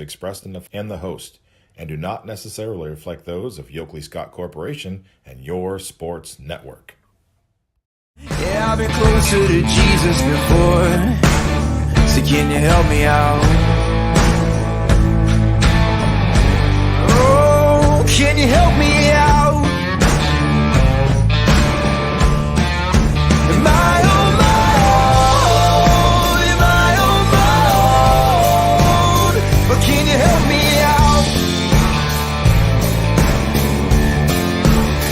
expressed in the host and do not necessarily reflect those of Yoakley Scott Corporation and your sports network. Yeah, I've been closer to Jesus before, so can you help me out? Oh, can you help me out? Am I on my own? Am I on my own? Or can you help me out?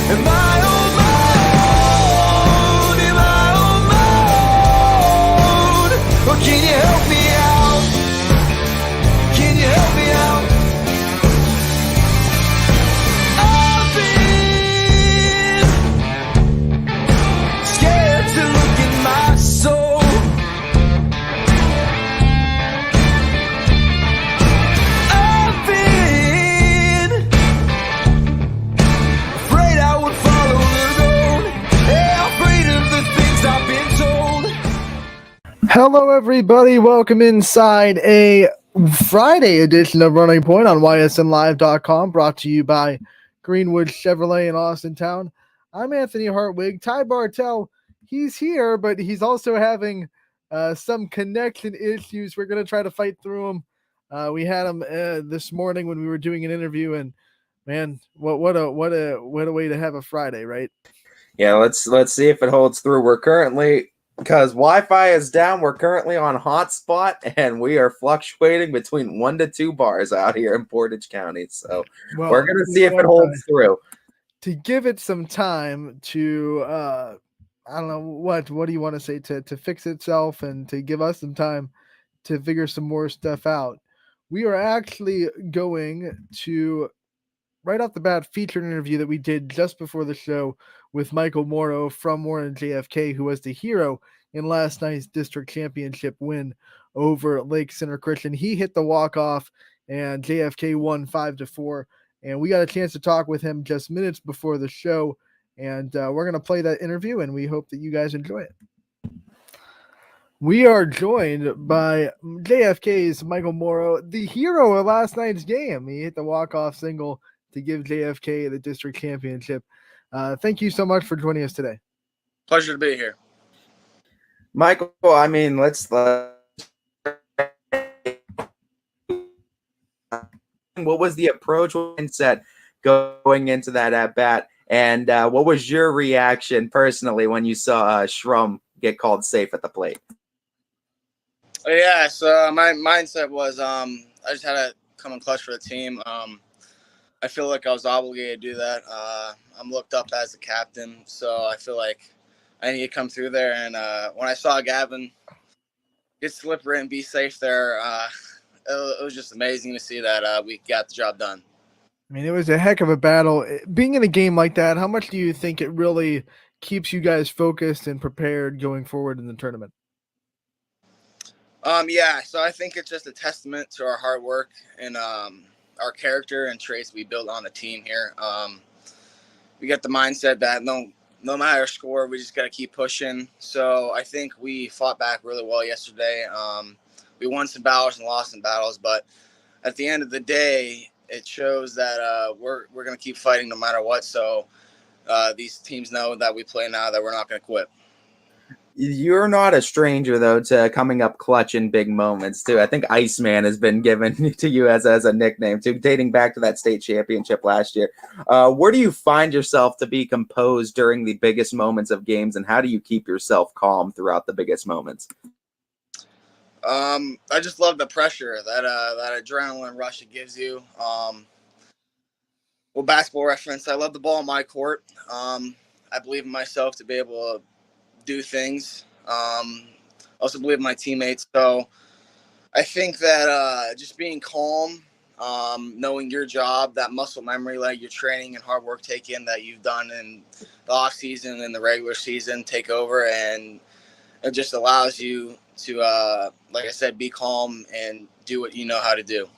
Am I on my own? Am I on my own? Or can you help me out? Can you help me out? I've been scared to look in my soul. I've been afraid I would follow the road. Yeah, afraid of the things I've been told. Hello, everybody. Welcome inside a Friday edition of Running Point on ysnlive.com, brought to you by Greenwood Chevrolet in Austintown. I'm Anthony Hartwig. Ty Bartell, he's here, but he's also having some connection issues. We're going to try to fight through them. We had him this morning when we were doing an interview, and man, what a way to have a Friday, right? Yeah, let's see if it holds through. We're currently, because Wi-Fi is down, we're currently on hotspot, and we are fluctuating between 1 to 2 bars out here in Portage County. So Well, we're gonna see if it holds through. To give it some time to I don't know what do you want to say, to fix itself and to give us some time to figure some more stuff out. We are actually going to, right off the bat, feature an interview that we did just before the show with Michael Morrow from Warren JFK, who was the hero in last night's district championship win over Lake Center Christian. He hit the walk-off and JFK won 5-4. And we got a chance to talk with him just minutes before the show. And we're going to play that interview, and we hope that you guys enjoy it. We are joined by JFK's Michael Morrow, the hero of last night's game. He hit the walk-off single to give JFK the district championship. Thank you so much for joining us today. Pleasure to be here. Michael, I mean, let's what was the approach mindset going into that at bat, and what was your reaction personally when you saw Schrum get called safe at the plate? Yeah, so my mindset was I just had to come in clutch for the team. I feel like I was obligated to do that. I'm looked up as the captain, so I feel like I need to come through there. And when I saw Gavin get slippery and be safe there, it was just amazing to see that we got the job done. I mean, it was a heck of a battle. Being in a game like that, how much do you think it really keeps you guys focused and prepared going forward in the tournament? Yeah, so I think it's just a testament to our hard work and our character and traits we built on the team here. We got the mindset that no matter score, we just got to keep pushing. So I think we fought back really well yesterday. We won some battles and lost some battles, but at the end of the day, it shows that we're going to keep fighting no matter what. So these teams know that we play now, that we're not going to quit. You're not a stranger, though, to coming up clutch in big moments, too. I think Iceman has been given to you as a nickname, too, dating back to that state championship last year. Where do you find yourself to be composed during the biggest moments of games, and how do you keep yourself calm throughout the biggest moments? I just love the pressure, that adrenaline rush it gives you. Well, basketball reference, I love the ball in my court. I believe in myself to be able to do things. Also believe in my teammates. So I think that just being calm, knowing your job, that muscle memory, like your training and hard work taken that you've done in the off season and the regular season, take over, and it just allows you to, like I said, be calm and do what you know how to do.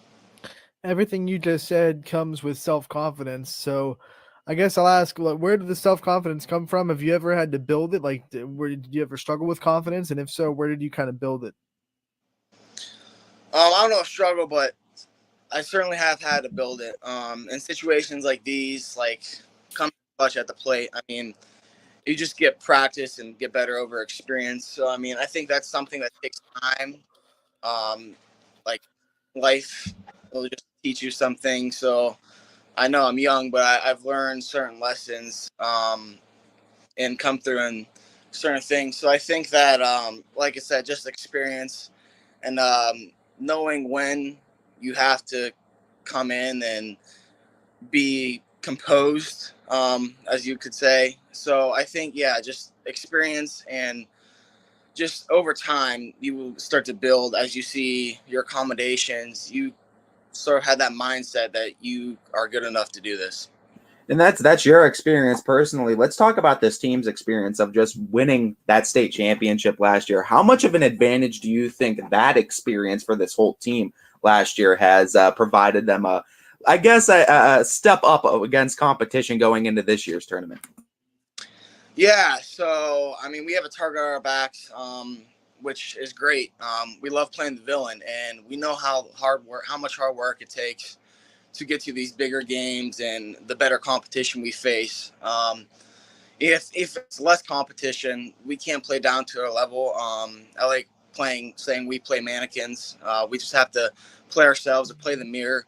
Everything you just said comes with self-confidence. So I guess I'll ask, where did the self-confidence come from? Have you ever had to build it? Like, did you ever struggle with confidence? And if so, where did you kind of build it? I don't know if struggle, but I certainly have had to build it. In situations like these, like coming clutch at the plate, I mean, you just get practice and get better over experience. So, I mean, I think that's something that takes time. Like life will just teach you something. So I know I'm young, but I've learned certain lessons and come through in certain things. So I think that, like I said, just experience and knowing when you have to come in and be composed, as you could say. So I think, yeah, just experience and just over time, you will start to build as you see your accommodations. You sort of have that mindset that you are good enough to do this. And that's your experience personally. Let's talk about this team's experience of just winning that state championship last year. How much of an advantage do you think that experience for this whole team last year has provided them a step up against competition going into this year's tournament? Yeah, so I mean, we have a target on our backs, which is great. We love playing the villain, and we know how much hard work it takes to get to these bigger games and the better competition we face. If it's less competition, we can't play down to our level. I like saying we play mannequins. We just have to play ourselves or play the mirror.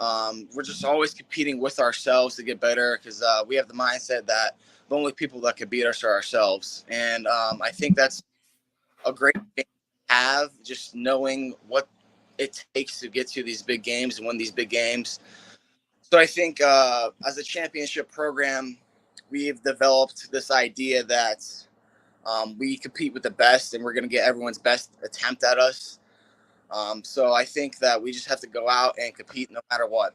We're just always competing with ourselves to get better because we have the mindset that the only people that could beat us are ourselves. And I think that's a great thing to have, just knowing what it takes to get to these big games and win these big games. So I think as a championship program, we've developed this idea that we compete with the best and we're going to get everyone's best attempt at us. So I think that we just have to go out and compete no matter what.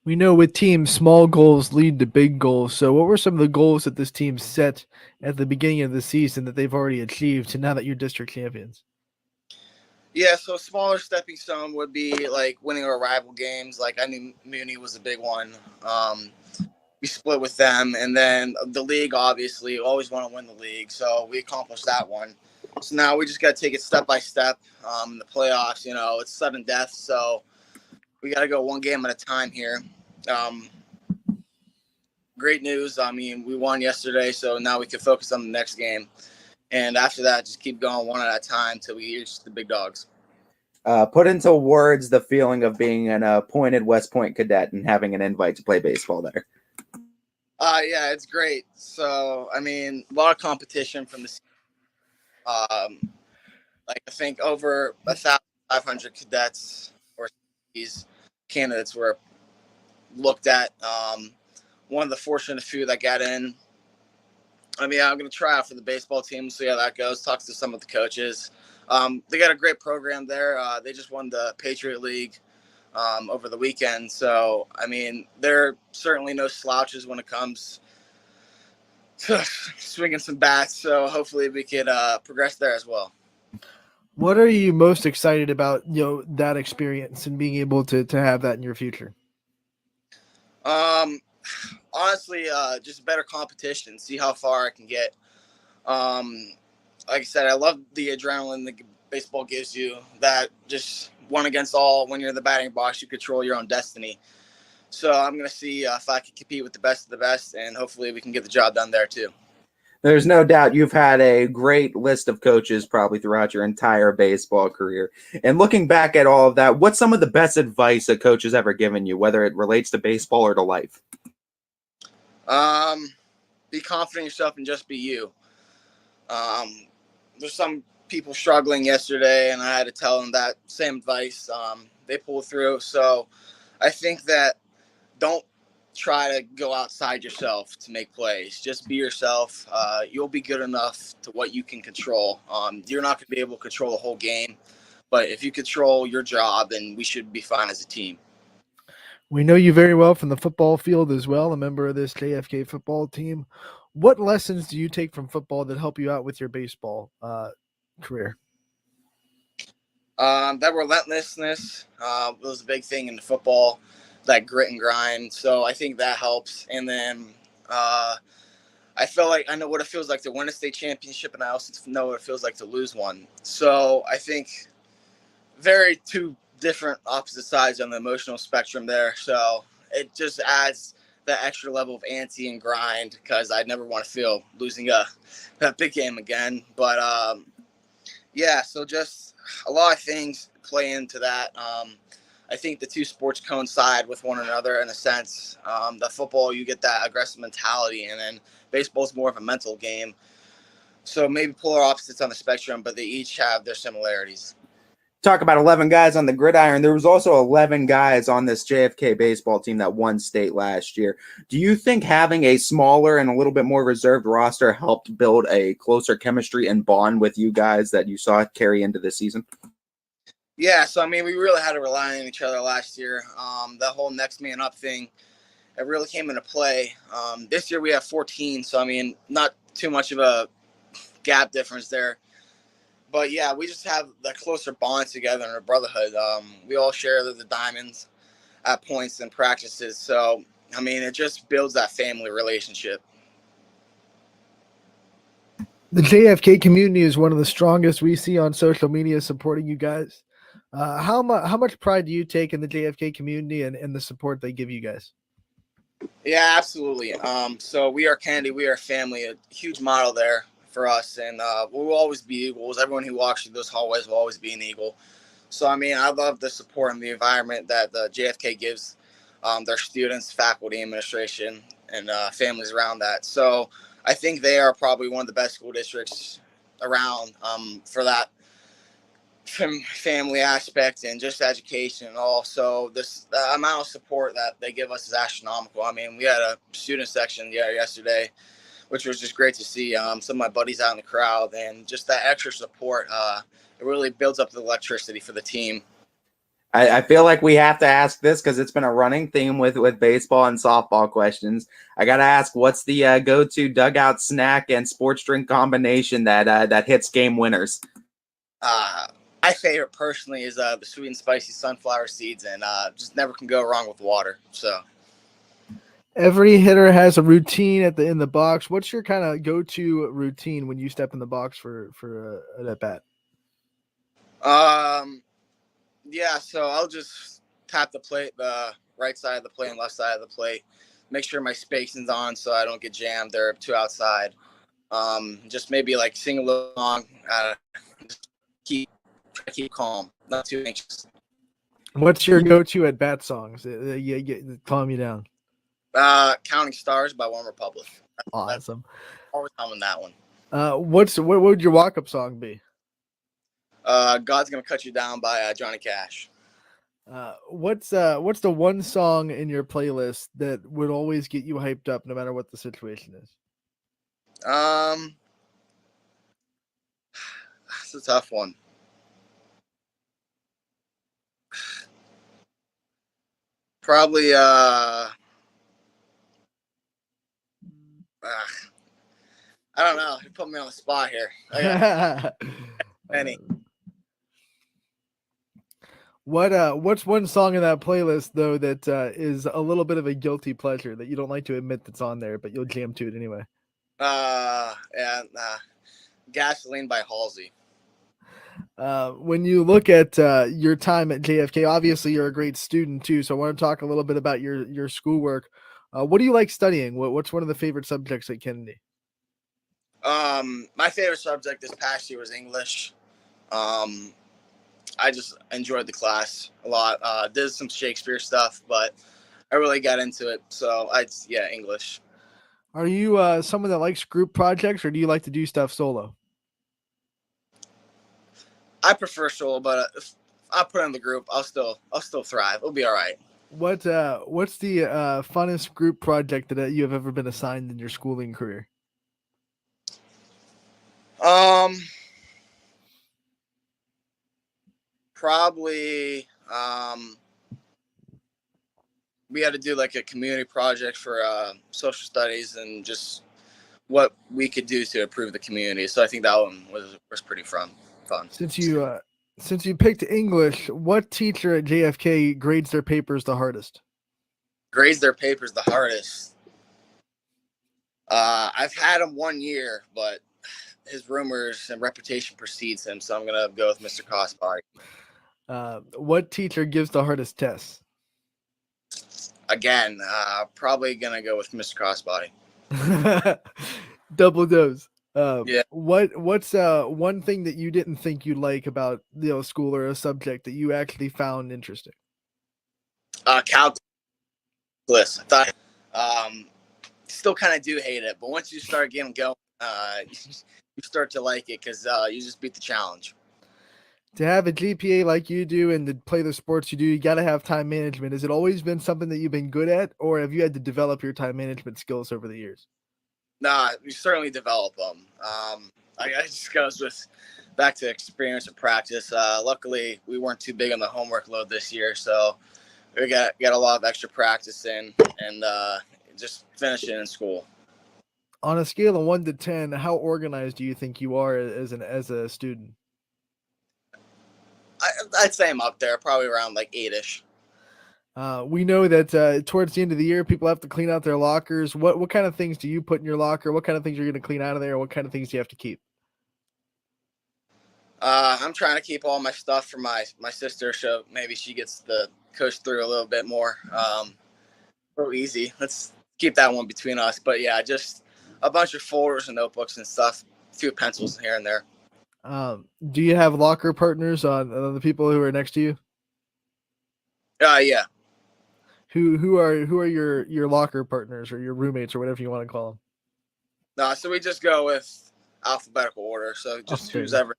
We know with teams, small goals lead to big goals. So, what were some of the goals that this team set at the beginning of the season that they've already achieved now that you're district champions? Yeah, so smaller stepping stone would be like winning our rival games. Like I knew Muni was a big one. We split with them, and then the league. Obviously, always want to win the league, so we accomplished that one. So now we just got to take it step by step. In the playoffs, it's sudden death, so we got to go one game at a time here. Um, Great news. I mean, we won yesterday, so now we can focus on the next game. And after that, just keep going one at a time till we reach the big dogs. Put into words the feeling of being an appointed West Point cadet and having an invite to play baseball there. Yeah, it's great. So, I mean, a lot of competition from the like I think over 1,500 cadets or these candidates were looked at. One of the fortunate few that got in. I mean, I'm going to try out for the baseball team, see how that goes. Talk to some of the coaches. They got a great program there. They just won the Patriot League over the weekend. So, I mean, they're certainly no slouches when it comes to swinging some bats. So hopefully we could progress there as well. What are you most excited about, that experience and being able to have that in your future? Honestly, just better competition, see how far I can get. Like I said, I love the adrenaline that baseball gives you, that just one against all. When you're in the batting box, you control your own destiny. So I'm going to see if I can compete with the best of the best, and hopefully we can get the job done there too. There's no doubt you've had a great list of coaches probably throughout your entire baseball career. And looking back at all of that, what's some of the best advice a coach has ever given you, whether it relates to baseball or to life? Be confident in yourself and just be you. There's some people struggling yesterday, and I had to tell them that same advice. They pulled through. So I think that don't try to go outside yourself to make plays. Just be yourself. You'll be good enough to what you can control. You're not going to be able to control the whole game, but if you control your job, then we should be fine as a team. We know you very well from the football field as well, a member of this JFK football team. What lessons do you take from football that help you out with your baseball career? That relentlessness was a big thing in the football, that grit and grind. So I think that helps. And then I feel like I know what it feels like to win a state championship, and I also know what it feels like to lose one. So I think very two different opposite sides on the emotional spectrum there. So it just adds that extra level of ante and grind because I never want to feel losing that big game again. But yeah, so just a lot of things play into that. I think the two sports coincide with one another in a sense. The football, you get that aggressive mentality, and then baseball's more of a mental game. So maybe polar opposites on the spectrum, but they each have their similarities. Talk about 11 guys on the gridiron. There was also 11 guys on this JFK baseball team that won state last year. Do you think having a smaller and a little bit more reserved roster helped build a closer chemistry and bond with you guys that you saw carry into this season? Yeah, so I mean, we really had to rely on each other last year. The whole next man up thing, it really came into play. This year we have 14, so I mean, not too much of a gap difference there. But yeah, we just have the closer bond together in our brotherhood. We all share the diamonds at points and practices. So, I mean, it just builds that family relationship. The JFK community is one of the strongest we see on social media supporting you guys. How much pride do you take in the JFK community and the support they give you guys? Yeah, absolutely. So we are Kennedy. We are family. A huge model there for us, and we'll always be Eagles. Everyone who walks through those hallways will always be an Eagle. So I mean, I love the support and the environment that the JFK gives their students, faculty, administration, and families around that. So I think they are probably one of the best school districts around for that family aspect and just education. And also the amount of support that they give us is astronomical. I mean, we had a student section yesterday, which was just great to see. Some of my buddies out in the crowd, and just that extra support, it really builds up the electricity for the team. I feel like we have to ask this because it's been a running theme with baseball and softball questions. I got to ask, what's the go-to dugout snack and sports drink combination that hits game winners? My favorite personally is the sweet and spicy sunflower seeds, and just never can go wrong with water. So every hitter has a routine in the box. What's your kind of go-to routine when you step in the box for an at bat? Yeah, so I'll just tap the plate, the right side of the plate and left side of the plate. Make sure my spacing's on so I don't get jammed. They're too outside. Just maybe like sing a little song. Just keep calm, not too anxious. What's your go-to at bat songs? Calm you down. Counting Stars by One Republic. Awesome. Always humming that one. What would your walk-up song be? God's Gonna Cut You Down by Johnny Cash. What's the one song in your playlist that would always get you hyped up no matter what the situation is? That's a tough one. Probably I don't know. You put me on the spot here. Any. What's one song in that playlist though that is a little bit of a guilty pleasure that you don't like to admit that's on there, but you'll jam to it anyway? Gasoline by Halsey. When you look at your time at JFK, obviously you're a great student too. So I want to talk a little bit about your schoolwork. What do you like studying? What's one of the favorite subjects at Kennedy? My favorite subject this past year was English. I just enjoyed the class a lot. Did some Shakespeare stuff, but I really got into it. So English. Are you someone that likes group projects, or do you like to do stuff solo? I prefer solo, but if I put in the group, I'll still thrive. It'll be all right. What's the funnest group project that you have ever been assigned in your schooling career? Probably we had to do like a community project for social studies and just what we could do to improve the community. So I think that one was pretty fun. Since you picked English, what teacher at JFK grades their papers the hardest? Grades their papers the hardest. I've had him 1 year, but his rumors and reputation precedes him, so I'm gonna go with Mr. Cosby. What teacher gives the hardest tests? Again, probably gonna go with Mr. Crossbody. Double dose. Yeah. What's one thing that you didn't think you like about school or a subject that you actually found interesting? Calculus. I thought, still kind of do hate it, but once you start getting going, you start to like it because you just beat the challenge. To have a GPA like you do and to play the sports you do, you got to have time management. Has it always been something that you've been good at, or have you had to develop your time management skills over the years? Nah, we certainly develop them. I just goes with back to experience and practice. Luckily, we weren't too big on the homework load this year, so we got a lot of extra practice in and just finishing in school. On a scale of 1 to 10, how organized do you think you are as a student? I'd say I'm up there, probably around like 8-ish. We know that towards the end of the year, people have to clean out their lockers. What kind of things do you put in your locker? What kind of things are you going to clean out of there? What kind of things do you have to keep? I'm trying to keep all my stuff for my sister, so maybe she gets to coach through a little bit more. So easy. Let's keep that one between us. But yeah, just a bunch of folders and notebooks and stuff, a few pencils here and there. Do you have locker partners on the people who are next to you? Yeah. Who are your locker partners or your roommates or whatever you want to call them? No, so we just go with alphabetical order. So just who's ever.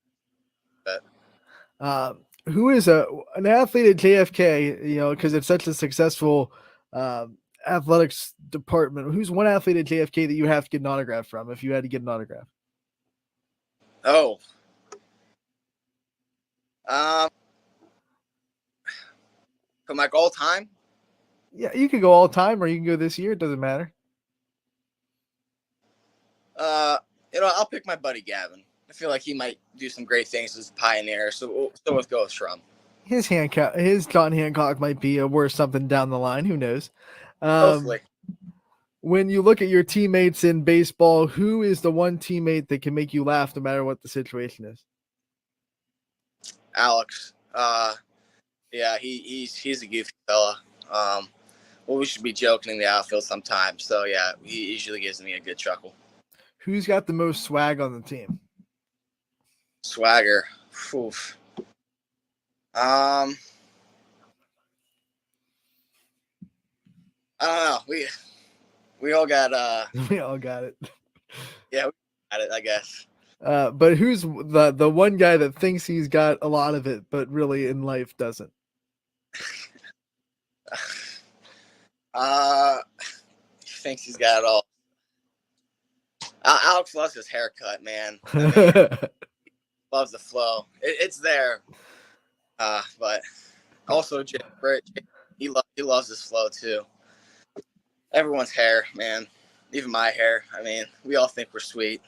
Who is an athlete at JFK? Because it's such a successful athletics department. Who's one athlete at JFK that you have to get an autograph from if you had to get an autograph? Oh. From like all time? Yeah, you can go all time or you can go this year. It doesn't matter. I'll pick my buddy Gavin. I feel like he might do some great things as a pioneer. So we'll go with Shrum. His John Hancock might be worth something down the line. Who knows? Hopefully. When you look at your teammates in baseball, who is the one teammate that can make you laugh no matter what the situation is? Alex. Yeah, he's a goofy fella. Well, we should be joking in the outfield sometimes. So yeah, he usually gives me a good chuckle. Who's got the most swag on the team? Swagger. Oof. I don't know. We all got We all got it. Yeah, we got it, I guess. But who's the one guy that thinks he's got a lot of it, but really in life doesn't? He thinks he's got it all. Alex loves his haircut, man. I mean, loves the flow. It's there. But also Jay, he loves his flow too. Everyone's hair, man. Even my hair. I mean, we all think we're sweet.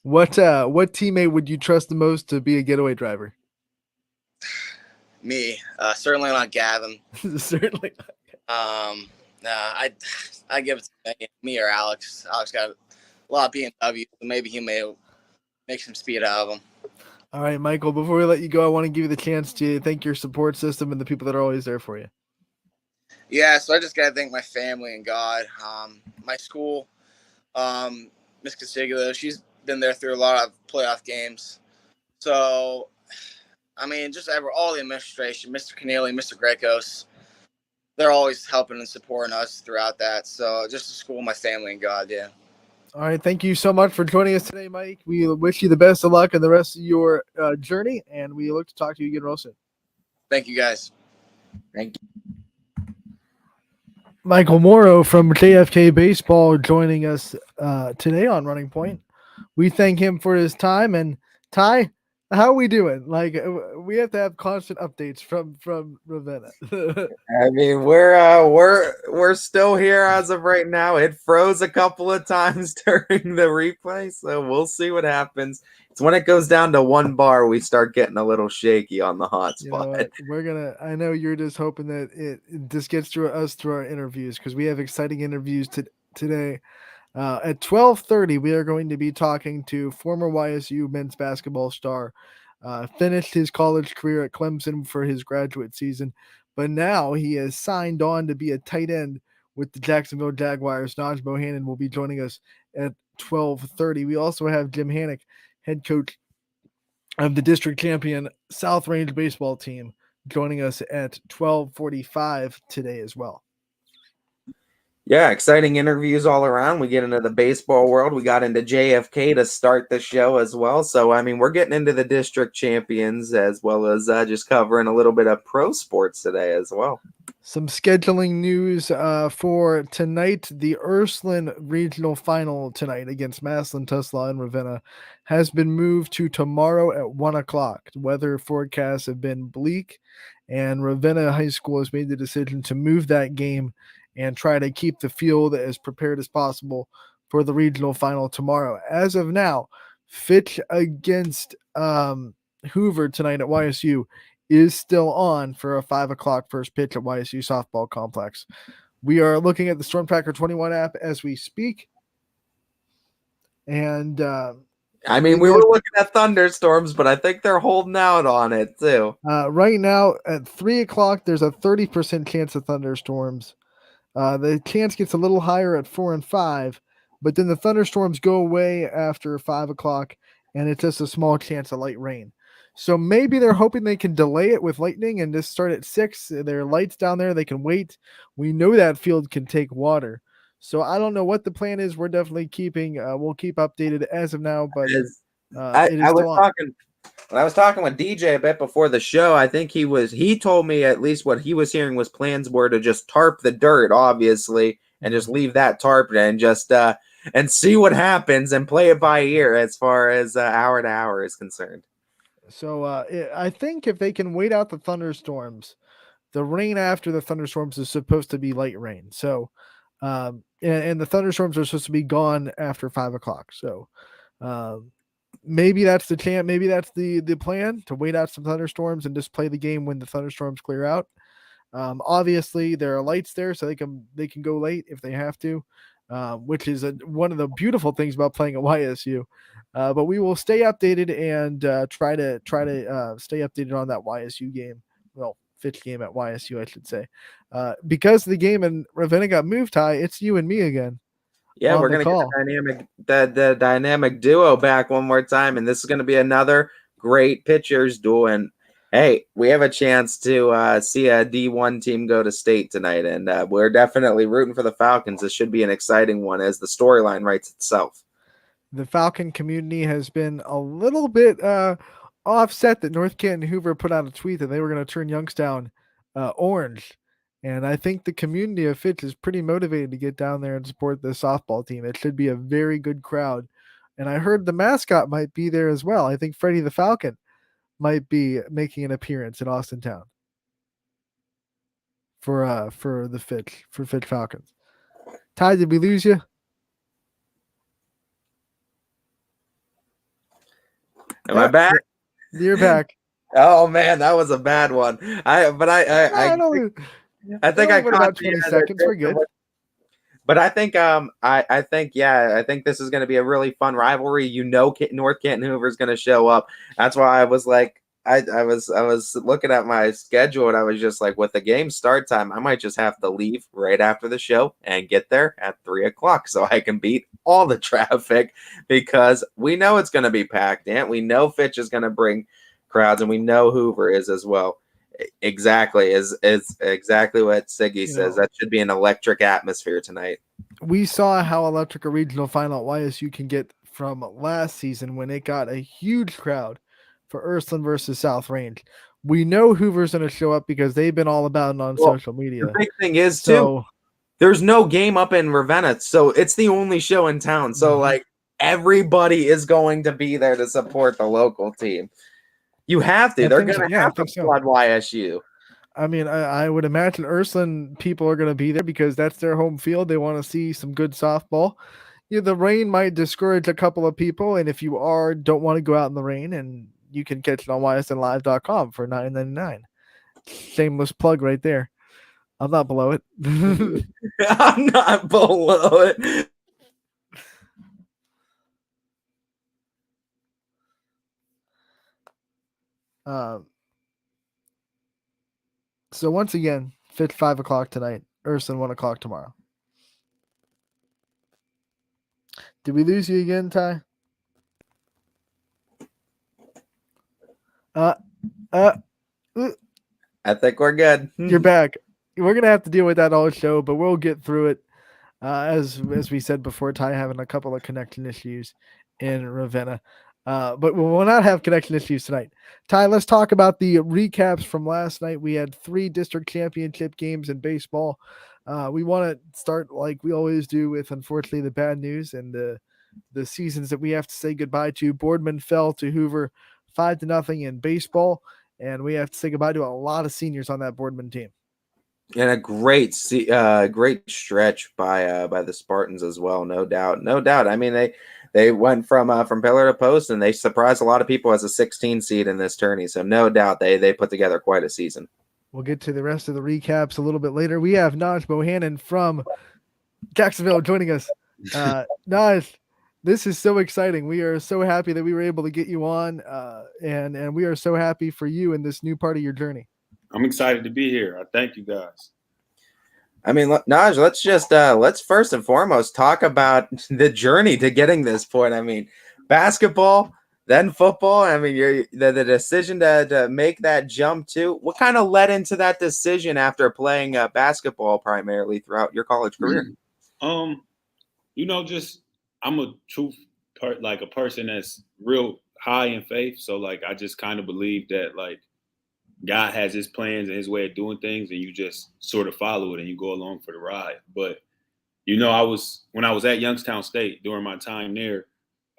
What teammate would you trust the most to be a getaway driver? Me. Certainly not Gavin. Certainly. I give it to me or Alex. Alex got a lot of BMW, so maybe he may make some speed out of him. All right, Michael, before we let you go, I want to give you the chance to thank your support system and the people that are always there for you. Yeah, so I just got to thank my family and God. My school, Miss Consigula, she's been there through a lot of playoff games. So, I mean, just all the administration, Mr. Keneally, Mr. Grecos, they're always helping and supporting us throughout that. So just the school, my family, and God, yeah. All right, thank you so much for joining us today, Mike. We wish you the best of luck in the rest of your journey, and we look to talk to you again real soon. Thank you, guys. Thank you. Michael Morrow from JFK Baseball joining us today on Running Point. We thank him for his time. And Ty, how are we doing? Like, we have to have constant updates from Ravenna. I mean, we're still here as of right now. It froze a couple of times during the replay, so we'll see what happens. It's when it goes down to one bar we start getting a little shaky on the hotspot. I know you're just hoping that it just gets through us through our interviews, because we have exciting interviews today. At 12:30, we are going to be talking to former YSU men's basketball star finished his college career at Clemson for his graduate season, but now he has signed on to be a tight end with the Jacksonville Jaguars. Naj Bohannon will be joining us at 12:30. We also have Jim Hannock, head coach of the district champion South Range baseball team, joining us at 12:45 today as well. Yeah, exciting interviews all around. We get into the baseball world. We got into JFK to start the show as well. So, I mean, we're getting into the district champions as well as just covering a little bit of pro sports today as well. Some scheduling news for tonight. The Ysn regional final tonight against Massillon, Tuslaw, and Ravenna has been moved to tomorrow at 1 o'clock. The weather forecasts have been bleak, and Ravenna High School has made the decision to move that game and try to keep the field as prepared as possible for the regional final tomorrow. As of now, Fitch against Hoover tonight at YSU is still on for a 5 o'clock first pitch at YSU softball complex. We are looking at the Storm Tracker 21 app as we speak. And I mean, we were looking at thunderstorms, but I think they're holding out on it too. Right now at 3 o'clock, there's a 30% chance of thunderstorms. The chance gets a little higher at 4 and 5, but then the thunderstorms go away after 5 o'clock, and it's just a small chance of light rain. So maybe they're hoping they can delay it with lightning and just start at 6. There are lights down there. They can wait. We know that field can take water. So I don't know what the plan is. We're definitely keeping, we'll keep updated as of now, but it is still on. When I was talking with DJ a bit before the show, I think he told me at least what he was hearing was plans were to just tarp the dirt, obviously, and just leave that tarp and just and see what happens and play it by ear as far as hour to hour is concerned. So I think if they can wait out the thunderstorms, the rain after the thunderstorms is supposed to be light rain. So, and the thunderstorms are supposed to be gone after 5 o'clock. So, maybe that's the chance. Maybe that's the plan, to wait out some thunderstorms and just play the game when the thunderstorms clear out. Obviously there are lights there, so they can go late if they have to, which is one of the beautiful things about playing at YSU. But we will stay updated and try to stay updated on that YSU game. Well, Fitch game at YSU, I should say, because the game in Ravenna got moved. Ty, it's you and me again. Yeah, we're gonna get the dynamic duo back one more time, and this is gonna be another great pitchers duel. And hey, we have a chance to see a D1 team go to state tonight, and we're definitely rooting for the Falcons. This should be an exciting one, as the storyline writes itself. The Falcon community has been a little bit offset that North Canton Hoover put out a tweet that they were going to turn Youngstown orange. And I think the community of Fitch is pretty motivated to get down there and support the softball team. It should be a very good crowd. And I heard the mascot might be there as well. I think Freddie the Falcon might be making an appearance in Austintown for Fitch Falcons. Ty, did we lose you? Am I back? You're back. Oh man, that was a bad one. I think I caught about 20 seconds. We're good. But I think I think this is going to be a really fun rivalry. North Canton Hoover is going to show up. That's why I was like, I was looking at my schedule and I was just like, with the game start time, I might just have to leave right after the show and get there at 3 o'clock so I can beat all the traffic, because we know it's going to be packed, and we know Fitch is going to bring crowds, and we know Hoover is as well. Exactly, is exactly what Siggy says. That should be an electric atmosphere tonight. We saw how electric a regional final at YSU can get from last season when it got a huge crowd for Ysn versus South Range. We know Hoover's going to show up because they've been all about it on social media. The big thing is too, there's no game up in Ravenna, so it's the only show in town. So like everybody is going to be there to support the local team. You have to. They're going to have to flood YSU. I mean, I would imagine Ysn people are going to be there because that's their home field. They want to see some good softball. The rain might discourage a couple of people, and if you don't want to go out in the rain, and you can catch it on ysnlive.com for $9.99. Shameless plug right there. I'm not below it. I'm not below it. So once again, Fitch 5 o'clock tonight, Ysn 1 o'clock tomorrow. Did we lose you again, Ty? Uh, uh, I think we're good. You're back. We're gonna have to deal with that all show, but we'll get through it. As we said before, Ty having a couple of connection issues in Ravenna. But we'll not have connection issues tonight. Ty, let's talk about the recaps from last night. We had 3 district championship games in baseball. We want to start like we always do with, unfortunately, the bad news and the seasons that we have to say goodbye to. Boardman fell to Hoover 5-0 in baseball, and we have to say goodbye to a lot of seniors on that Boardman team. And a great stretch by the Spartans as well, no doubt. I mean, they went from pillar to post, and they surprised a lot of people as a 16 seed in this tourney. So no doubt they put together quite a season. We'll get to the rest of the recaps a little bit later. We have Naj Bohannon from Jacksonville joining us. Naj, this is so exciting. We are so happy that we were able to get you on, and we are so happy for you in this new part of your journey. I'm excited to be here. I thank you guys. I mean, Naj, let's first and foremost talk about the journey to getting this point. I mean, basketball, then football. I mean, the decision to make that jump too. What kind of led into that decision after playing basketball primarily throughout your college career? Just I'm a a person that's real high in faith. So like, I just kind of believe that like God has his plans and his way of doing things, and you just sort of follow it and you go along for the ride. But, when I was at Youngstown State during my time there,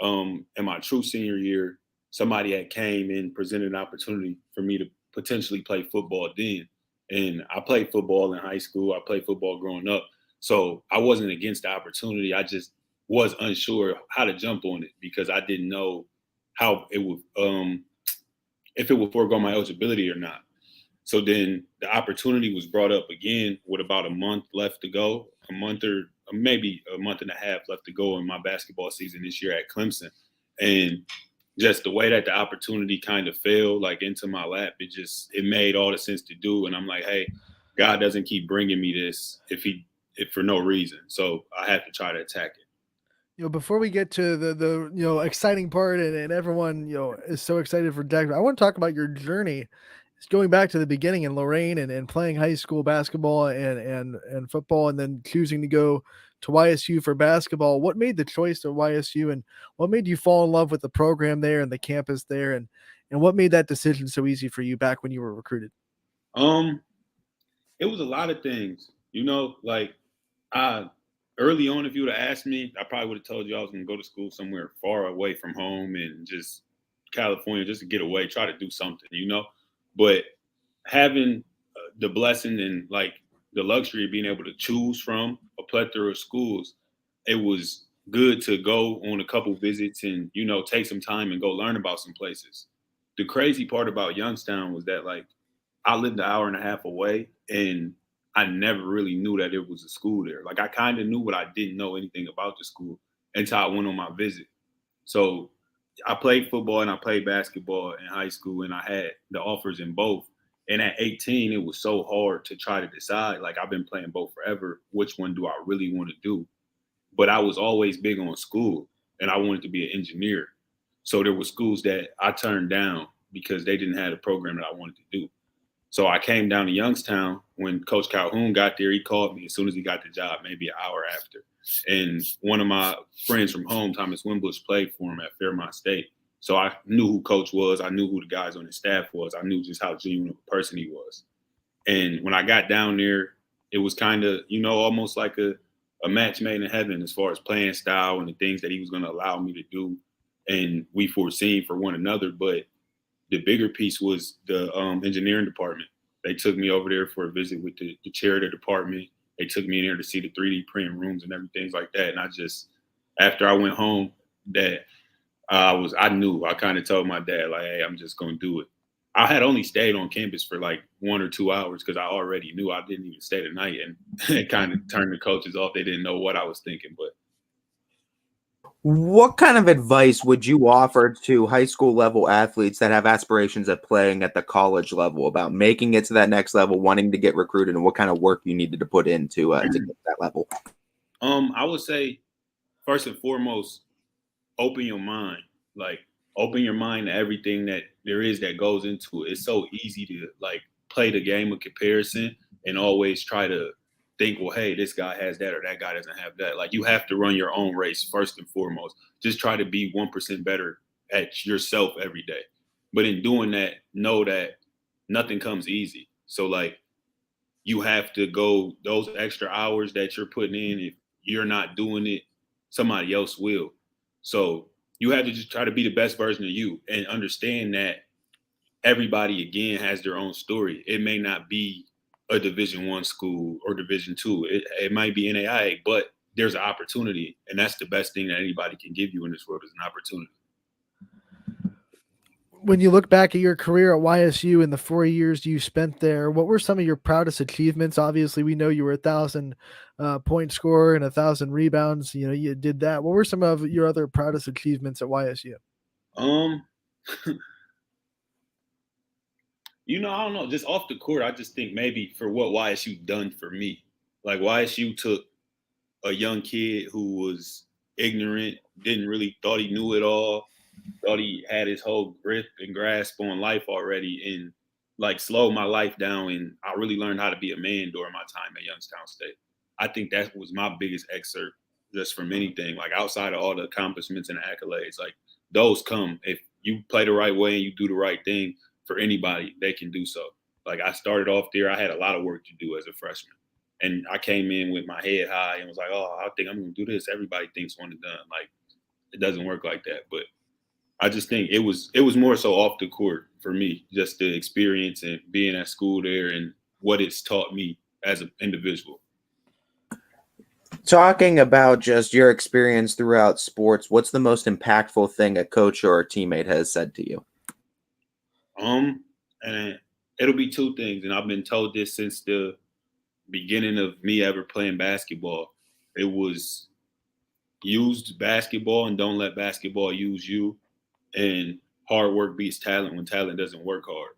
in my true senior year, somebody had came and presented an opportunity for me to potentially play football then. And I played football in high school. I played football growing up. So I wasn't against the opportunity. I just was unsure how to jump on it because I didn't know how it would, if it would forego my eligibility or not. So then the opportunity was brought up again with about a month left to go, a month or maybe a month and a half left to go in my basketball season this year at Clemson. And just the way that the opportunity kind of fell like into my lap, it made all the sense to do. And I'm like, hey, God doesn't keep bringing me this if for no reason. So I have to try to attack it. Before we get to the exciting part and everyone, is so excited for Jack, I want to talk about your journey. It's going back to the beginning in Lorain and playing high school basketball and football, and then choosing to go to YSU for basketball. What made the choice to YSU, and what made you fall in love with the program there and the campus there, and what made that decision so easy for you back when you were recruited? It was a lot of things, early on, if you would have asked me, I probably would have told you I was going to go to school somewhere far away from home and just California, just to get away, try to do something, But having the blessing and like the luxury of being able to choose from a plethora of schools, it was good to go on a couple visits and, take some time and go learn about some places. The crazy part about Youngstown was that like I lived an hour and a half away and I never really knew that it was a school there. Like I kind of knew, but I didn't know anything about the school until I went on my visit. So I played football and I played basketball in high school, and I had the offers in both. And at 18, it was so hard to try to decide. Like I've been playing both forever. Which one do I really want to do? But I was always big on school, and I wanted to be an engineer. So there were schools that I turned down because they didn't have a program that I wanted to do. So I came down to Youngstown when Coach Calhoun got there. He called me as soon as he got the job, maybe an hour after. And one of my friends from home, Thomas Wimbush, played for him at Fairmont State. So I knew who Coach was. I knew who the guys on his staff was. I knew just how genuine of a person he was. And when I got down there, it was kind of, almost like a match made in heaven as far as playing style and the things that he was going to allow me to do. And we foreseen for one another. But the bigger piece was the engineering department. They took me over there for a visit with the chair of the department. They took me in there to see the 3D printing rooms and everything like that. And after I went home, I knew. I kind of told my dad, like, hey, I'm just going to do it. I had only stayed on campus for like 1 or 2 hours because I already knew I didn't even stay the night. And it kind of turned the coaches off. They didn't know what I was thinking. But What kind of advice would you offer to high school level athletes that have aspirations of playing at the college level about making it to that next level, wanting to get recruited, and what kind of work you needed to put in to get to that level? I would say first and foremost, open your mind. Like open your mind to everything that there is that goes into it. It's so easy to like play the game of comparison and always try to think, well, hey, this guy has that or that guy doesn't have that. Like you have to run your own race first and foremost. Just try to be 1% better at yourself every day. But in doing that, know that nothing comes easy. So like you have to go those extra hours that you're putting in. If you're not doing it, somebody else will. So you have to just try to be the best version of you and understand that everybody again has their own story. It may not be a Division I school or Division II. It might be NAIA, but there's an opportunity, and that's the best thing that anybody can give you in this world is an opportunity. When you look back at your career at YSU and the 4 years you spent there, what were some of your proudest achievements? Obviously, we know you were 1,000 point scorer and 1,000 rebounds. You know, you did that. What were some of your other proudest achievements at YSU? Um, I don't know. Just off the court, I just think maybe for what YSU done for me. Like YSU took a young kid who was ignorant, didn't really thought he knew it all, thought he had his whole grip and grasp on life already, and like slowed my life down. And I really learned how to be a man during my time at Youngstown State. I think that was my biggest excerpt just from anything, like outside of all the accomplishments and accolades. Like those come if you play the right way and you do the right thing for anybody, they can do so. Like I started off there, I had a lot of work to do as a freshman. And I came in with my head high and was like, oh, I think I'm going to do this. Everybody thinks one and done. Like, it doesn't work like that. But I just think it was more so off the court for me, just the experience and being at school there and what it's taught me as an individual. Talking about just your experience throughout sports, what's the most impactful thing a coach or a teammate has said to you? And it'll be two things. And I've been told this since the beginning of me ever playing basketball. It was used basketball and don't let basketball use you, and hard work beats talent when talent doesn't work hard.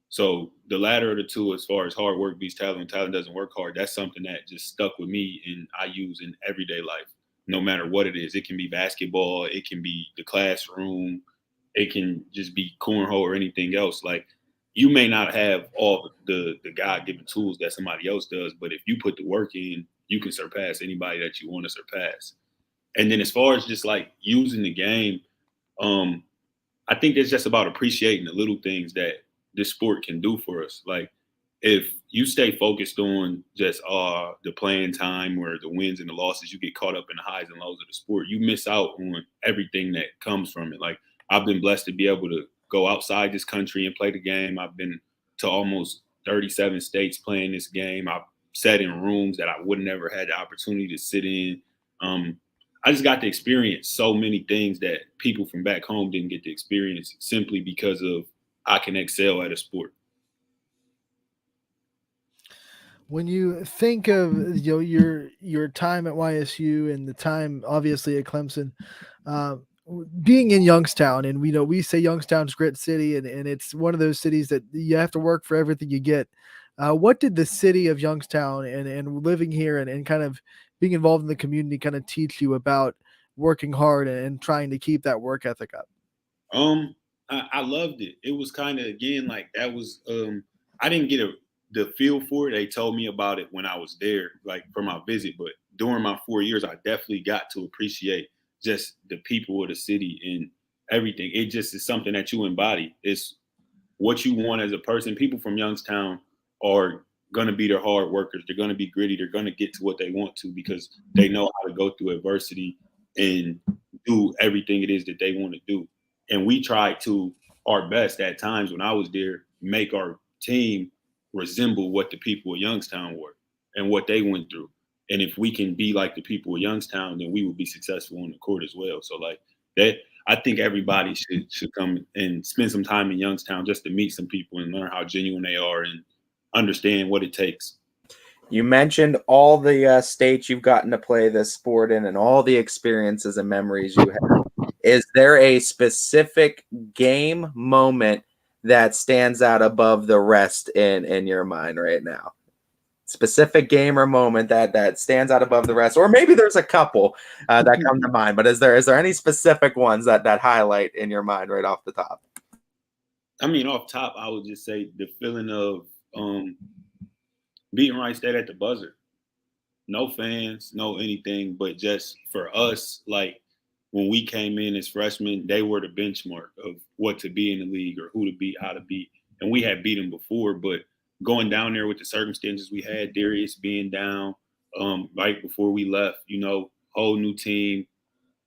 So the latter of the two, as far as hard work beats talent when talent doesn't work hard, that's something that just stuck with me and I use in everyday life, no matter what it is. It can be basketball, it can be the classroom, it can just be cornhole or anything else. Like you may not have all the God-given tools that somebody else does, but if you put the work in, you can surpass anybody that you want to surpass. And then as far as just like using the game, I think it's just about appreciating the little things that this sport can do for us. Like if you stay focused on just the playing time or the wins and the losses, you get caught up in the highs and lows of the sport. You miss out on everything that comes from it. Like I've been blessed to be able to go outside this country and play the game. I've been to almost 37 states playing this game. I've sat in rooms that I would never had the opportunity to sit in. I just got to experience so many things that people from back home didn't get to experience simply because of I can excel at a sport. When you think of your time at YSU and the time obviously at Clemson, being in Youngstown, and we say Youngstown's grit city, and it's one of those cities that you have to work for everything you get. What did the city of Youngstown and living here and kind of being involved in the community kind of teach you about working hard and trying to keep that work ethic up? I loved it. It was kind of, again, like that was, I didn't get the feel for it. They told me about it when I was there, like for my visit, but during my 4 years, I definitely got to appreciate just the people of the city and everything. It just is something that you embody. It's what you want as a person. People from Youngstown are going to be their hard workers. They're going to be gritty. They're going to get to what they want to because they know how to go through adversity and do everything it is that they want to do. And we tried to our best at times when I was there, make our team resemble what the people of Youngstown were and what they went through. And if we can be like the people of Youngstown, then we will be successful on the court as well. So like that, I think everybody should come and spend some time in Youngstown just to meet some people and learn how genuine they are and understand what it takes. You mentioned all the states you've gotten to play this sport in and all the experiences and memories you have. Is there a specific game moment that stands out above the rest in your mind right now? Specific game or moment that stands out above the rest, or maybe there's a couple that come to mind. But is there any specific ones that highlight in your mind right off the top? I mean, off top, I would just say the feeling of beating Wright State at the buzzer. No fans, no anything, but just for us, like when we came in as freshmen, they were the benchmark of what to be in the league or who to beat, how to beat. And we had beat them before, but going down there with the circumstances we had, Darius being down right before we left, whole new team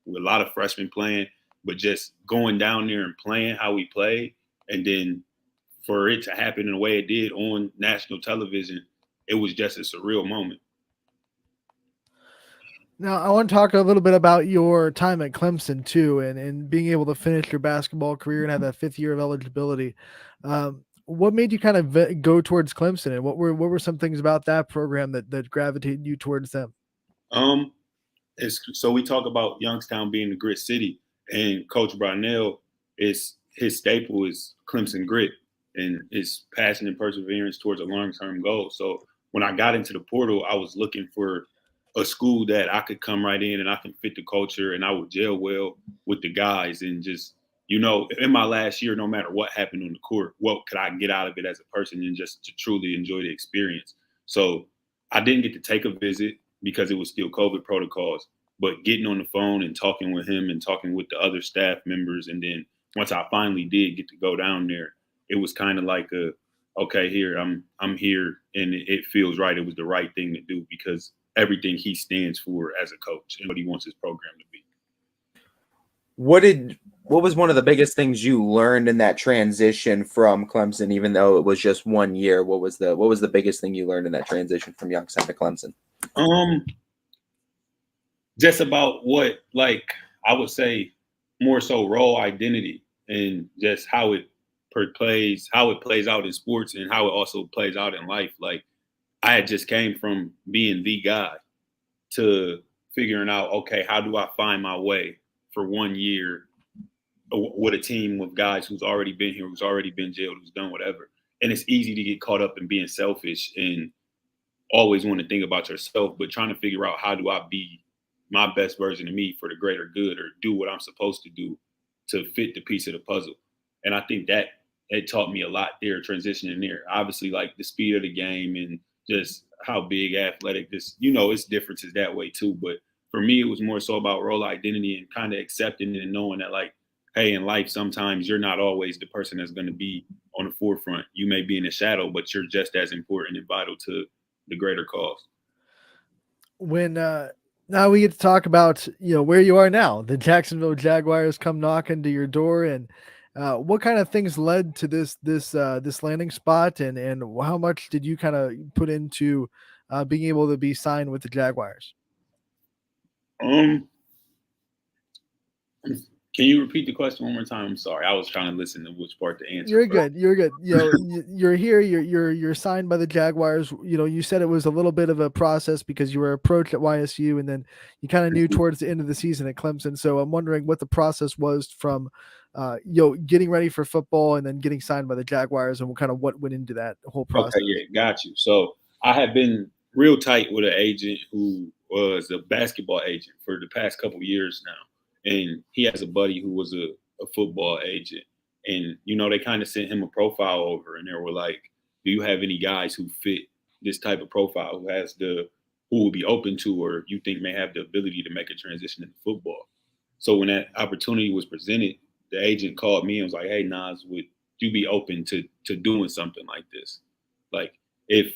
with a lot of freshmen playing, but just going down there and playing how we played, and then for it to happen in the way it did on national television, it was just a surreal moment. Now, I want to talk a little bit about your time at Clemson too, and being able to finish your basketball career and have that 5th year of eligibility. What made you kind of go towards Clemson, and what were some things about that program that gravitated you towards them? So we talk about Youngstown being the grit city, and Coach Brownell his staple is Clemson grit and his passion and perseverance towards a long-term goal. So when I got into the portal, I was looking for a school that I could come right in and I can fit the culture and I would gel well with the guys. And just, in my last year, no matter what happened on the court, what could I get out of it as a person and just to truly enjoy the experience? So I didn't get to take a visit because it was still COVID protocols, but getting on the phone and talking with him and talking with the other staff members. And then once I finally did get to go down there, it was kind of like okay, here, I'm here and it feels right. It was the right thing to do because everything he stands for as a coach and what he wants his program to be. What was one of the biggest things you learned in that transition from Clemson, even though it was just 1 year? What was the biggest thing you learned in that transition from Youngstown to Clemson? Just about what, like, I would say more so role identity and just how it plays out in sports and how it also plays out in life. Like, I had just came from being the guy to figuring out, okay, how do I find my way for 1 year with a team of guys who's already been here, who's already been jailed, who's done whatever. And it's easy to get caught up in being selfish and always want to think about yourself, but trying to figure out how do I be my best version of me for the greater good or do what I'm supposed to do to fit the piece of the puzzle. And I think that it taught me a lot there, transitioning there. Obviously, like the speed of the game and just how big, athletic this, it's differences that way too. But for me, it was more so about role identity and kind of accepting it and knowing that, like, hey, in life, sometimes you're not always the person that's going to be on the forefront. You may be in the shadow, but you're just as important and vital to the greater cause. When now we get to talk about where you are now, the Jacksonville Jaguars come knocking to your door, and what kind of things led to this landing spot, and how much did you kind of put into being able to be signed with the Jaguars? Can you repeat the question one more time? I'm sorry. I was trying to listen to which part to answer. You're good. You're good. You're here. You're signed by the Jaguars. You said it was a little bit of a process because you were approached at YSU, and then you kind of knew towards the end of the season at Clemson. So I'm wondering what the process was from, getting ready for football and then getting signed by the Jaguars, and what went into that whole process. Okay, yeah, got you. So I have been real tight with an agent who was a basketball agent for the past couple of years now. And he has a buddy who was a football agent. And, they kind of sent him a profile over and they were like, do you have any guys who fit this type of profile, who would be open to, or you think may have the ability to make a transition into football? So when that opportunity was presented, the agent called me and was like, hey, Nas, would you be open to doing something like this? Like, if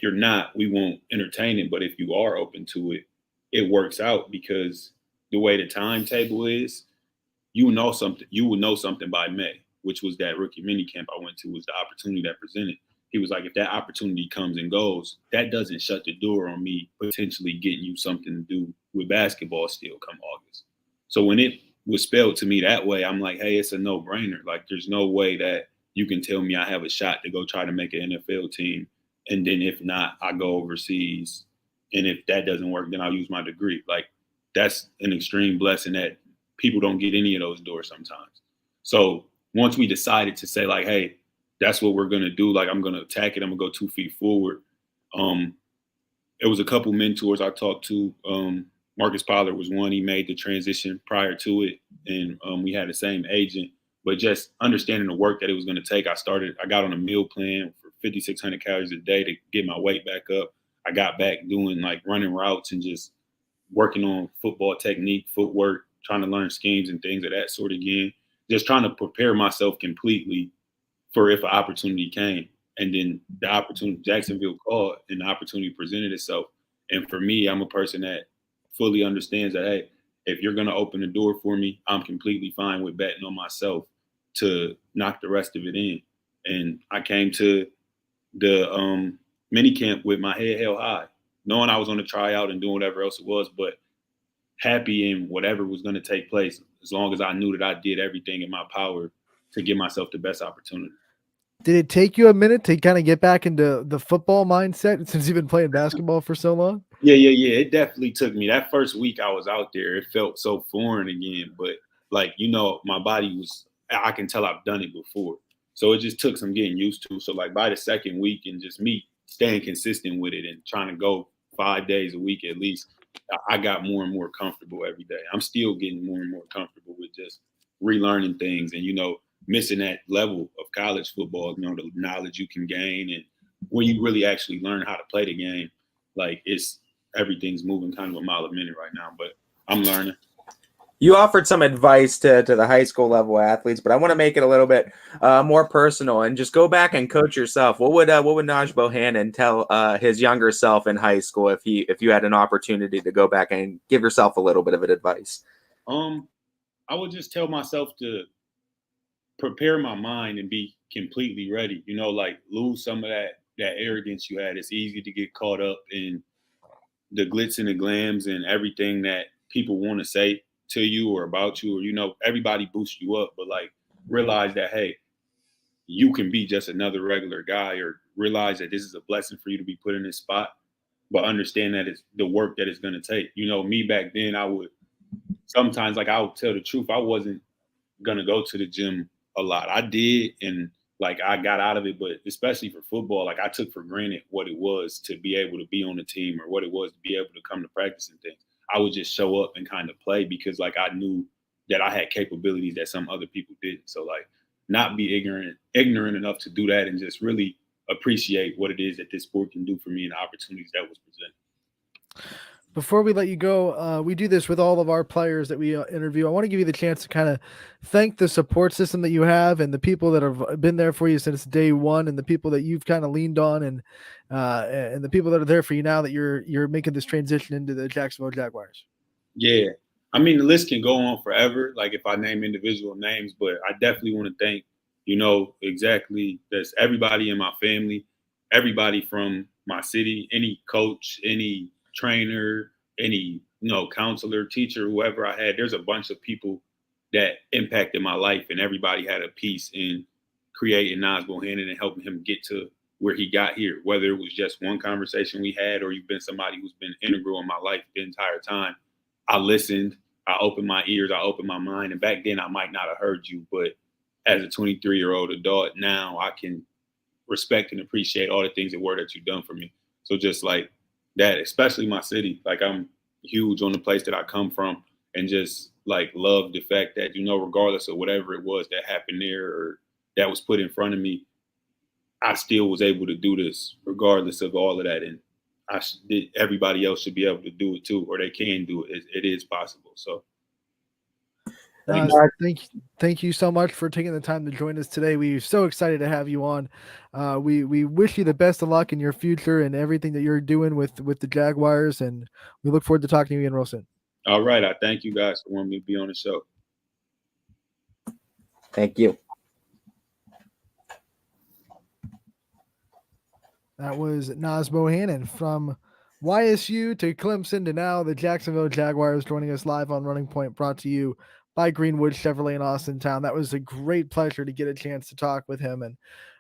you're not, we won't entertain it. But if you are open to it, it works out because the way the timetable is, you will know something by May, which was that rookie mini camp I went to, was the opportunity that presented. He was like, if that opportunity comes and goes, that doesn't shut the door on me potentially getting you something to do with basketball still come August. So when it was spelled to me that way, I'm like, hey, it's a no-brainer. Like, there's no way that you can tell me I have a shot to go try to make an NFL team And then if not, I go overseas. And if that doesn't work, then I'll use my degree. Like, that's an extreme blessing that people don't get any of those doors sometimes. So once we decided to say, like, hey, that's what we're going to do, like, I'm going to attack it, I'm going to go 2 feet forward. It was a couple mentors I talked to. Marcus Pollard was one. He made the transition prior to it, and we had the same agent. But just understanding the work that it was going to take, I got on a meal plan for 5,600 calories a day to get my weight back up. I got back doing like running routes and just working on football technique, footwork, trying to learn schemes and things of that sort again. Just trying to prepare myself completely for if an opportunity came. And then the opportunity, Jacksonville called, and the opportunity presented itself. And for me, I'm a person that fully understands that, hey, if you're going to open the door for me, I'm completely fine with betting on myself to knock the rest of it in. And I came to the mini camp with my head held high, knowing I was on the tryout and doing whatever else it was, but happy in whatever was going to take place, as long as I knew that I did everything in my power to give myself the best opportunity. Did it take you a minute to kind of get back into the football mindset since you've been playing basketball for so long? Yeah. It definitely took me. That first week I was out there, it felt so foreign again. But like, my body I can tell I've done it before. So it just took some getting used to. So like by the second week and just me staying consistent with it and trying to go 5 days a week at least, I got more and more comfortable every day. I'm still getting more and more comfortable with just relearning things and, missing that level of college football, the knowledge you can gain. And when you really actually learn how to play the game, like everything's moving kind of a mile a minute right now, but I'm learning. You offered some advice to the high school level athletes, but I want to make it a little bit more personal and just go back and coach yourself. What would Naj Bohannon tell his younger self in high school if you had an opportunity to go back and give yourself a little bit of advice? I would just tell myself to prepare my mind and be completely ready. Like lose some of that arrogance you had. It's easy to get caught up in the glitz and the glams and everything that people want to say to you or about you, or everybody boosts you up, but like realize that, hey, you can be just another regular guy, or realize that this is a blessing for you to be put in this spot, but understand that it's the work that it's going to take. Me back then, I would sometimes, like, I would tell the truth, I wasn't going to go to the gym a lot. I did, and like I got out of it, but especially for football, like I took for granted what it was to be able to be on the team or what it was to be able to come to practice and things. I would just show up and kind of play because like I knew that I had capabilities that some other people didn't. So like not be ignorant enough to do that and just really appreciate what it is that this sport can do for me and the opportunities that was presented. Before we let you go, we do this with all of our players that we interview. I want to give you the chance to kind of thank the support system that you have and the people that have been there for you since day one, and the people that you've kind of leaned on, and the people that are there for you now that you're making this transition into the Jacksonville Jaguars. Yeah, I mean the list can go on forever. Like if I name individual names, but I definitely want to thank exactly that's everybody in my family, everybody from my city, any coach, any trainer, any counselor, teacher, whoever I had. There's a bunch of people that impacted my life, and everybody had a piece in creating Ysn Bohannon and helping him get to where he got here. Whether it was just one conversation we had, or you've been somebody who's been integral in my life the entire time. I listened, I opened my ears, I opened my mind, and back then I might not have heard you, but as a 23-year-old adult now, I can respect and appreciate all the things that you've done for me. So just like that, especially my city, like I'm huge on the place that I come from, and just like love the fact that, regardless of whatever it was that happened there or that was put in front of me, I still was able to do this regardless of all of that. And everybody else should be able to do it too, or they can do it. It is possible. So thank you so much for taking the time to join us today. We're so excited to have you on. We wish you the best of luck in your future and everything that you're doing with the Jaguars, and we look forward to talking to you again real soon. All right. I thank you guys for wanting me to be on the show. Thank you. That was Ysn Bohannon from YSU to Clemson to now the Jacksonville Jaguars, joining us live on Running Point, brought to you by Greenwood Chevrolet in Austin Town. That was a great pleasure to get a chance to talk with him. And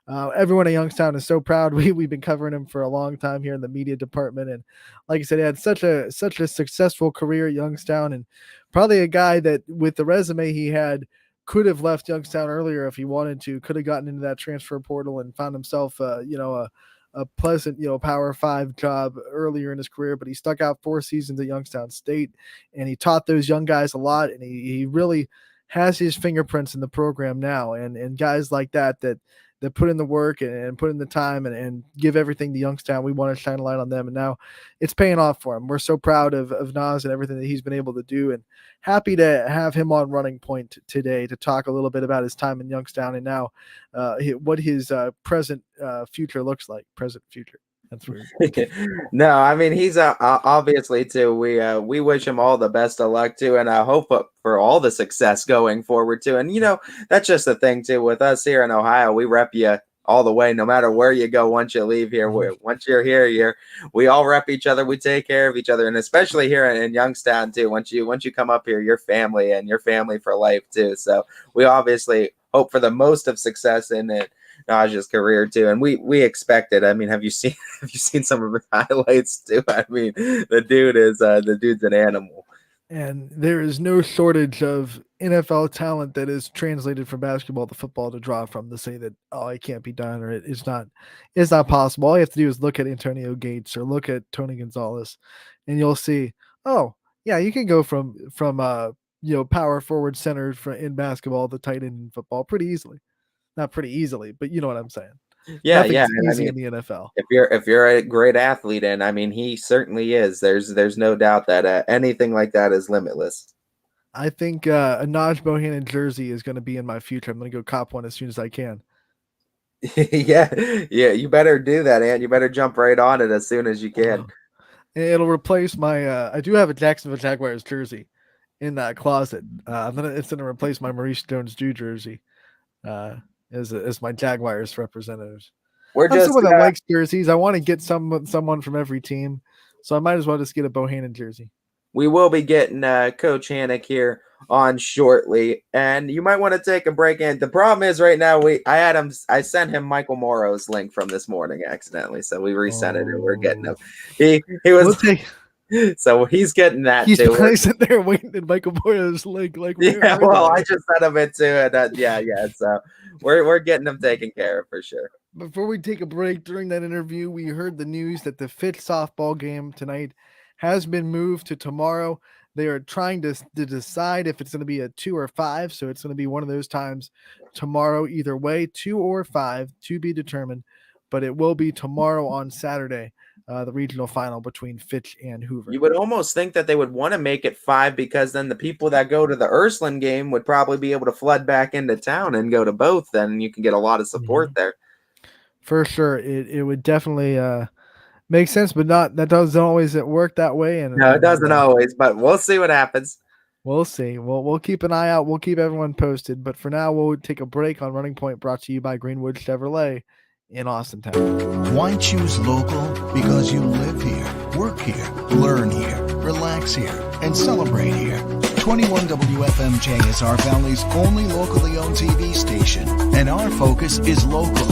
Everyone at Youngstown is so proud. We've been covering him for a long time here in the media department, and like I said, he had such a successful career at Youngstown, and probably a guy that with the resume he had could have left Youngstown earlier if he wanted to. Could have gotten into that transfer portal and found himself, a pleasant, Power 5 job earlier in his career, but he stuck out 4 seasons at Youngstown State, and he taught those young guys a lot, and he really has his fingerprints in the program now, and guys like that put in the work and put in the time and give everything to Youngstown. We want to shine a light on them, and now it's paying off for him. We're so proud of Nas and everything that he's been able to do, and happy to have him on Running Point today to talk a little bit about his time in Youngstown and now what his present future looks like. Present future. That's weird. No, I mean, he's obviously too. We wish him all the best of luck too, and I hope for all the success going forward too. And that's just the thing too with us here in Ohio. We rep you all the way, no matter where you go. Once you leave here, once you're here, we all rep each other. We take care of each other, and especially here in Youngstown too. Once you come up here, your family and your family for life too. So we obviously hope for the most of success in it. Naj's career too, and we expect it. I mean, have you seen some of his highlights too? I mean, the dude's an animal. And there is no shortage of NFL talent that is translated from basketball to football to draw from to say that, oh, it can't be done or it's not possible. All you have to do is look at Antonio Gates or look at Tony Gonzalez, and you'll see, oh yeah, you can go from power forward center in basketball to tight end in football pretty easily. Not pretty easily, but you know what I'm saying. Yeah, Nothing's yeah. easy in the NFL. If you're a great athlete, and I mean, he certainly is. There's no doubt that anything like that is limitless. I think a Naj Bohannon jersey is going to be in my future. I'm going to go cop one as soon as I can. yeah. You better do that, Ant. You better jump right on it as soon as you can. It'll replace my. I do have a Jacksonville Jaguars jersey in that closet. It's going to replace my Maurice Jones-Drew jersey. As my Jaguars representatives. I'm someone that likes jerseys. I want to get someone from every team, so I might as well just get a Bohannon jersey. We will be getting Coach Hannock here on shortly, and you might want to take a break. And the problem is right now I sent him Michael Morrow's link from this morning accidentally, so we resent it and we're getting him. He was so he's getting that. He's sitting there waiting at Michael Morrow's link. Like, yeah, well, I just sent him it too, and yeah. So we're getting him taken care of for sure. Before we take a break, during that interview, we heard the news that the Fitch softball game tonight has been moved to tomorrow. They are trying to decide if it's going to be a 2 or 5, so it's going to be one of those times tomorrow. Either way, 2 or 5 to be determined, but it will be tomorrow on Saturday. The regional final between Fitch and Hoover. You would almost think that they would want to make it 5 because then the people that go to the Ursuline game would probably be able to flood back into town and go to both. Then you can get a lot of support there. For sure. It would definitely make sense, but that doesn't always work that way. No, it doesn't always, but we'll see what happens. We'll see. We'll keep an eye out. We'll keep everyone posted. But for now, we'll take a break on Running Point, brought to you by Greenwood Chevrolet in Austintown. Why choose local? Because you live here, work here, learn here, relax here, and celebrate here. 21 WFMJ is our family's only locally owned TV station, and our focus is local.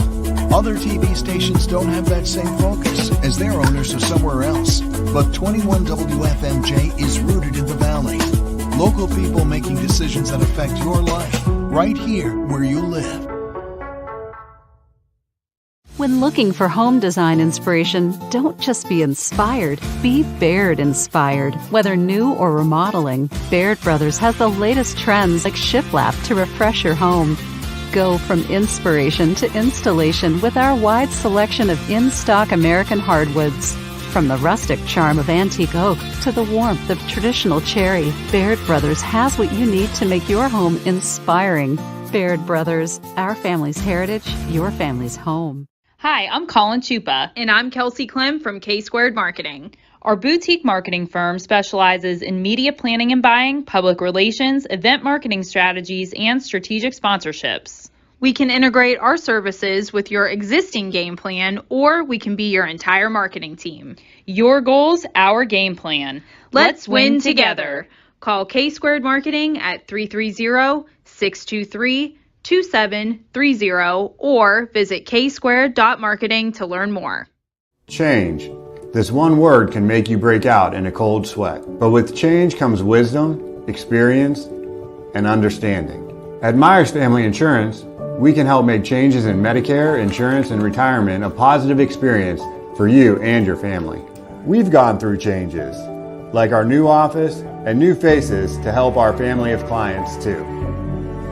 Other TV stations don't have that same focus, as their owners are somewhere else. But 21 WFMJ is rooted in the Valley. Local people making decisions that affect your life, right here where you live. When looking for home design inspiration, don't just be inspired, be Baird inspired. Whether new or remodeling, Baird Brothers has the latest trends like shiplap to refresh your home. Go from inspiration to installation with our wide selection of in-stock American hardwoods. From the rustic charm of antique oak to the warmth of traditional cherry, Baird Brothers has what you need to make your home inspiring. Baird Brothers, our family's heritage, your family's home. Hi, I'm Colin Chupa. And I'm Kelsey Clem from K-Squared Marketing. Our boutique marketing firm specializes in media planning and buying, public relations, event marketing strategies, and strategic sponsorships. We can integrate our services with your existing game plan, or we can be your entire marketing team. Your goals, our game plan. Let's win together. Call K-Squared Marketing at 330-623-2323. 888-267-2730 or visit ksquared.marketing to learn more. Change. This one word can make you break out in a cold sweat. But with change comes wisdom, experience, and understanding. At Myers Family Insurance, we can help make changes in Medicare, insurance, and retirement a positive experience for you and your family. We've gone through changes, like our new office and new faces to help our family of clients too.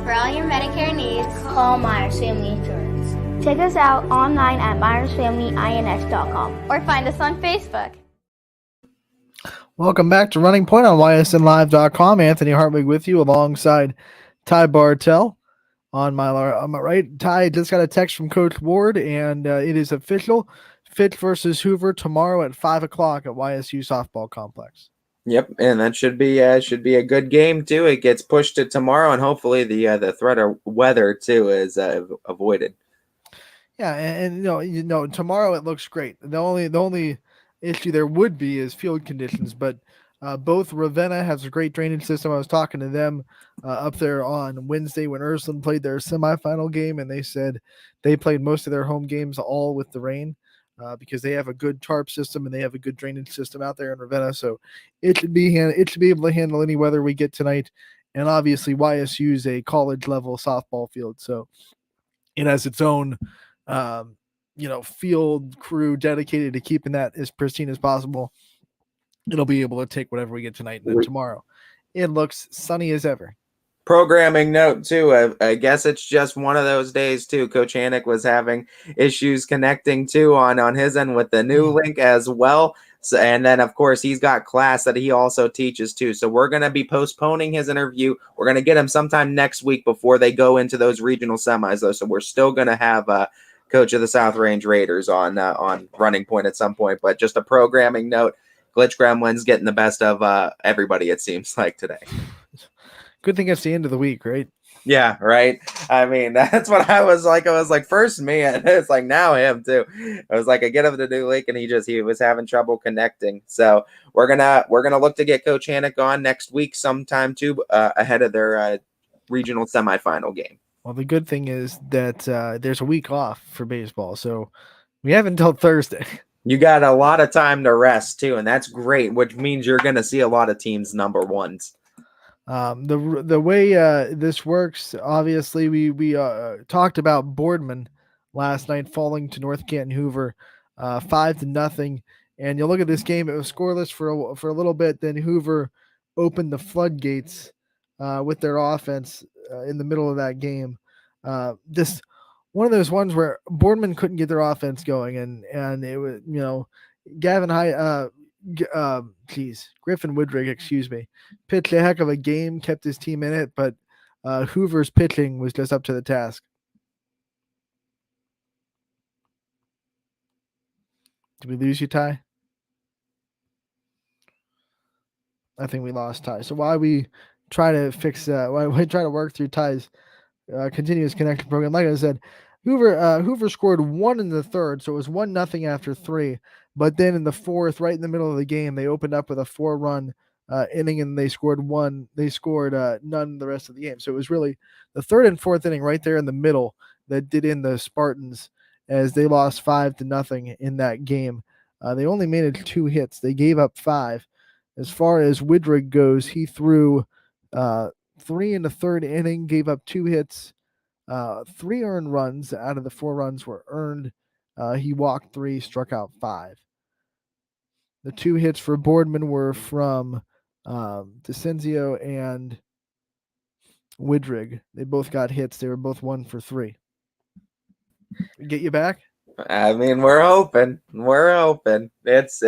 For all your Medicare needs, call Myers Family Insurance. Check us out online at myersfamilyins.com or find us on Facebook. Welcome back to Running Point on ysnlive.com. Anthony Hartwig with you alongside Ty Bartell. On my right, Ty just got a text from Coach Ward, and it is official. Fitch versus Hoover tomorrow at 5 o'clock at YSU Softball Complex. Yep, and that should be a good game too. It gets pushed to tomorrow, and hopefully the threat of weather too is avoided. Yeah, and you know, tomorrow it looks great. The only issue there would be is field conditions, but both Ravenna has a great drainage system. I was talking to them up there on Wednesday when Ursuline played their semifinal game, and they said they played most of their home games all with the rain because they have a good tarp system and they have a good drainage system out there in Ravenna. So it should be able to handle any weather we get tonight. And obviously YSU is a college level softball field, so it has its own field crew dedicated to keeping that as pristine as possible. It'll be able to take whatever we get tonight and then tomorrow. It looks sunny as ever. Programming note too. I guess it's just one of those days too. Coach Hannick was having issues connecting too on his end with the new link as well. So, and then of course he's got class that he also teaches too. So we're going to be postponing his interview. We're going to get him sometime next week before they go into those regional semis though. So we're still going to have coach of the South Range Raiders on Running Point at some point. But just a programming note. Glitch Gremlin's getting the best of everybody, it seems like, today. Good thing it's the end of the week, right? Yeah, right. I mean, that's what I was like. I was like, first me, and it's like now him too. I was like, I get him the new link, and he was having trouble connecting. So we're gonna look to get Coach Hannick on next week sometime too, ahead of their regional semifinal game. Well, the good thing is that there's a week off for baseball, so we have until Thursday. You got a lot of time to rest too, and that's great, which means you're going to see a lot of teams number ones. The way this works, obviously, we talked about Boardman last night falling to North Canton Hoover 5-0, and you look at this game; it was scoreless for a little bit. Then Hoover opened the floodgates with their offense in the middle of that game. Just one of those ones where Boardman couldn't get their offense going, and it was, Griffin Woodrick, pitched a heck of a game, kept his team in it, but Hoover's pitching was just up to the task. Did we lose you, Ty? I think we lost Ty. So while we try to fix that, while we try to work through Ty's continuous connection program, like I said, Hoover scored 1 in the third, so it was 1-0 after 3. But then in the fourth, right in the middle of the game, they opened up with a 4-run inning, and they scored 1. They scored none the rest of the game. So it was really the third and fourth inning right there in the middle that did in the Spartans as they lost 5-0 in that game. They only managed 2 hits. They gave up 5. As far as Widrig goes, he threw 3 in the third inning, gave up 2 hits. 3 earned runs out of the 4 runs were earned. He walked 3, struck out 5. The 2 hits for Boardman were from DeCenzio and Widrig. They both got hits. They were both 1 for 3. Get you back? I mean, we're hoping. It's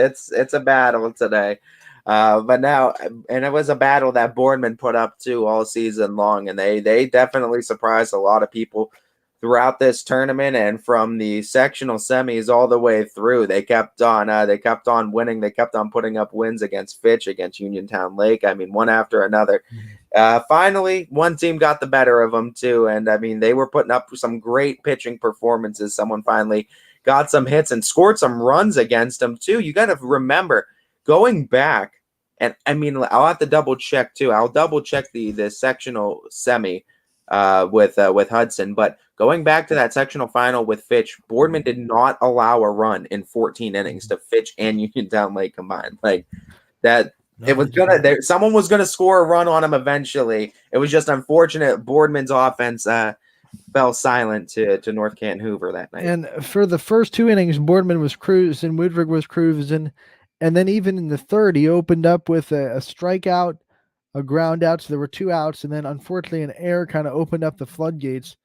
a battle today. But now, and it was a battle that Boardman put up too all season long, and they definitely surprised a lot of people throughout this tournament, and from the sectional semis all the way through, they kept on winning. They kept on putting up wins against Fitch, against Uniontown Lake. I mean, one after another. Finally, one team got the better of them too, and I mean, they were putting up some great pitching performances. Someone finally got some hits and scored some runs against them too. You got to remember, going back, and I mean, I'll have to double check too. I'll double check the sectional semi with Hudson. But going back to that sectional final with Fitch, Boardman did not allow a run in 14 innings to Fitch and Uniontown Lake combined. Like that, it was gonna. Someone was gonna score a run on him eventually. It was just unfortunate. Boardman's offense fell silent to North Canton Hoover that night. And for the first 2 innings, Boardman was cruising, Woodrick was cruising, and then even in the third, he opened up with a strikeout, a ground out, so there were 2 outs, and then unfortunately an error kind of opened up the floodgates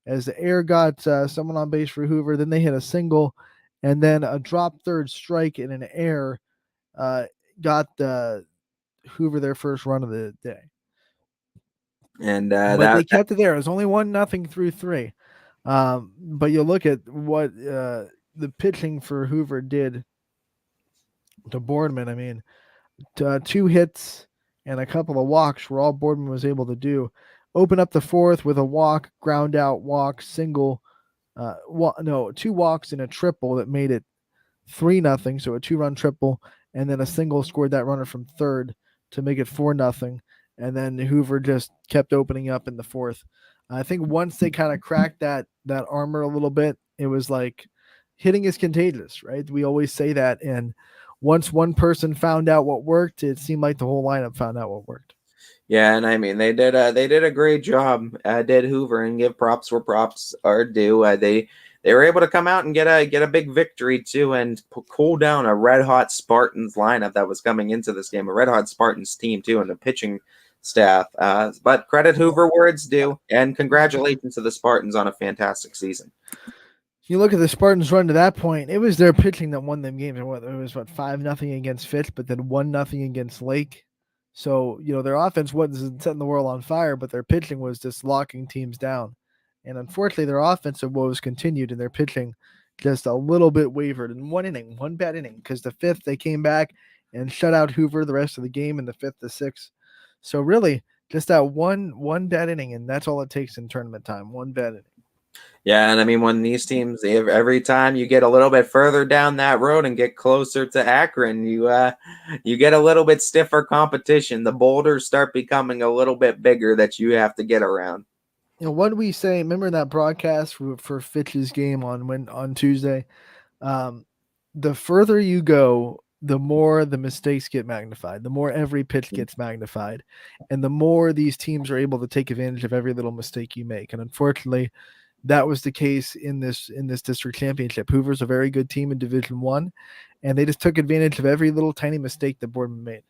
as the air got someone on base for Hoover. Then they hit a single, and then a drop third strike and an error got Hoover their first run of the day. And but they kept it there. It was only 1-0 through 3. But you look at what the pitching for Hoover did to Boardman. I mean, 2 hits and a couple of walks were all Boardman was able to do. Open up the fourth with a walk, ground out, walk, single. 2 walks and a triple that made it 3-0. So a 2-run triple, and then a single scored that runner from third to make it 4-0. And then Hoover just kept opening up in the fourth. I think once they kind of cracked that armor a little bit, it was like hitting is contagious, right? We always say that. And once one person found out what worked, it seemed like the whole lineup found out what worked. Yeah, and I mean they did a great job. Did Hoover, and give props where props are due. They were able to come out and get a big victory too, and cool down a red hot Spartans lineup that was coming into this game, a red hot Spartans team too, and the pitching staff. But credit Hoover where it's due, and congratulations to the Spartans on a fantastic season. You look at the Spartans' run to that point, it was their pitching that won them games. It was 5-0 against Fitch, but then 1-0 against Lake. So, their offense wasn't setting the world on fire, but their pitching was just locking teams down. And unfortunately, their offensive woes continued, and their pitching just a little bit wavered in 1 inning, 1 bad inning, because the 5th they came back and shut out Hoover the rest of the game in the 5th to 6th. So really, just that one bad inning, and that's all it takes in tournament time, 1 bad inning. Yeah, and I mean, when these teams, every time you get a little bit further down that road and get closer to Akron, you get a little bit stiffer competition. The boulders start becoming a little bit bigger that you have to get around. What do we say? Remember that broadcast for Fitch's game on Tuesday? The further you go, the more the mistakes get magnified, the more every pitch gets magnified, and the more these teams are able to take advantage of every little mistake you make. And unfortunately, that was the case in this district championship. Hoover's a very good team in Division I, and they just took advantage of every little tiny mistake that Boardman made.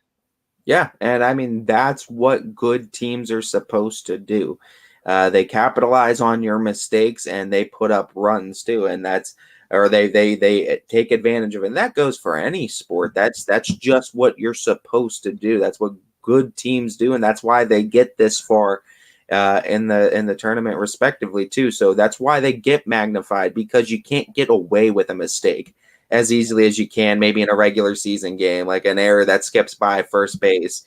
Yeah, and I mean, that's what good teams are supposed to do. They capitalize on your mistakes and they put up runs too, and they take advantage of it. And that goes for any sport. That's just what you're supposed to do. That's what good teams do, and that's why they get this far in the tournament respectively too. So that's why they get magnified, because you can't get away with a mistake as easily as you can maybe in a regular season game, like an error that skips by first base.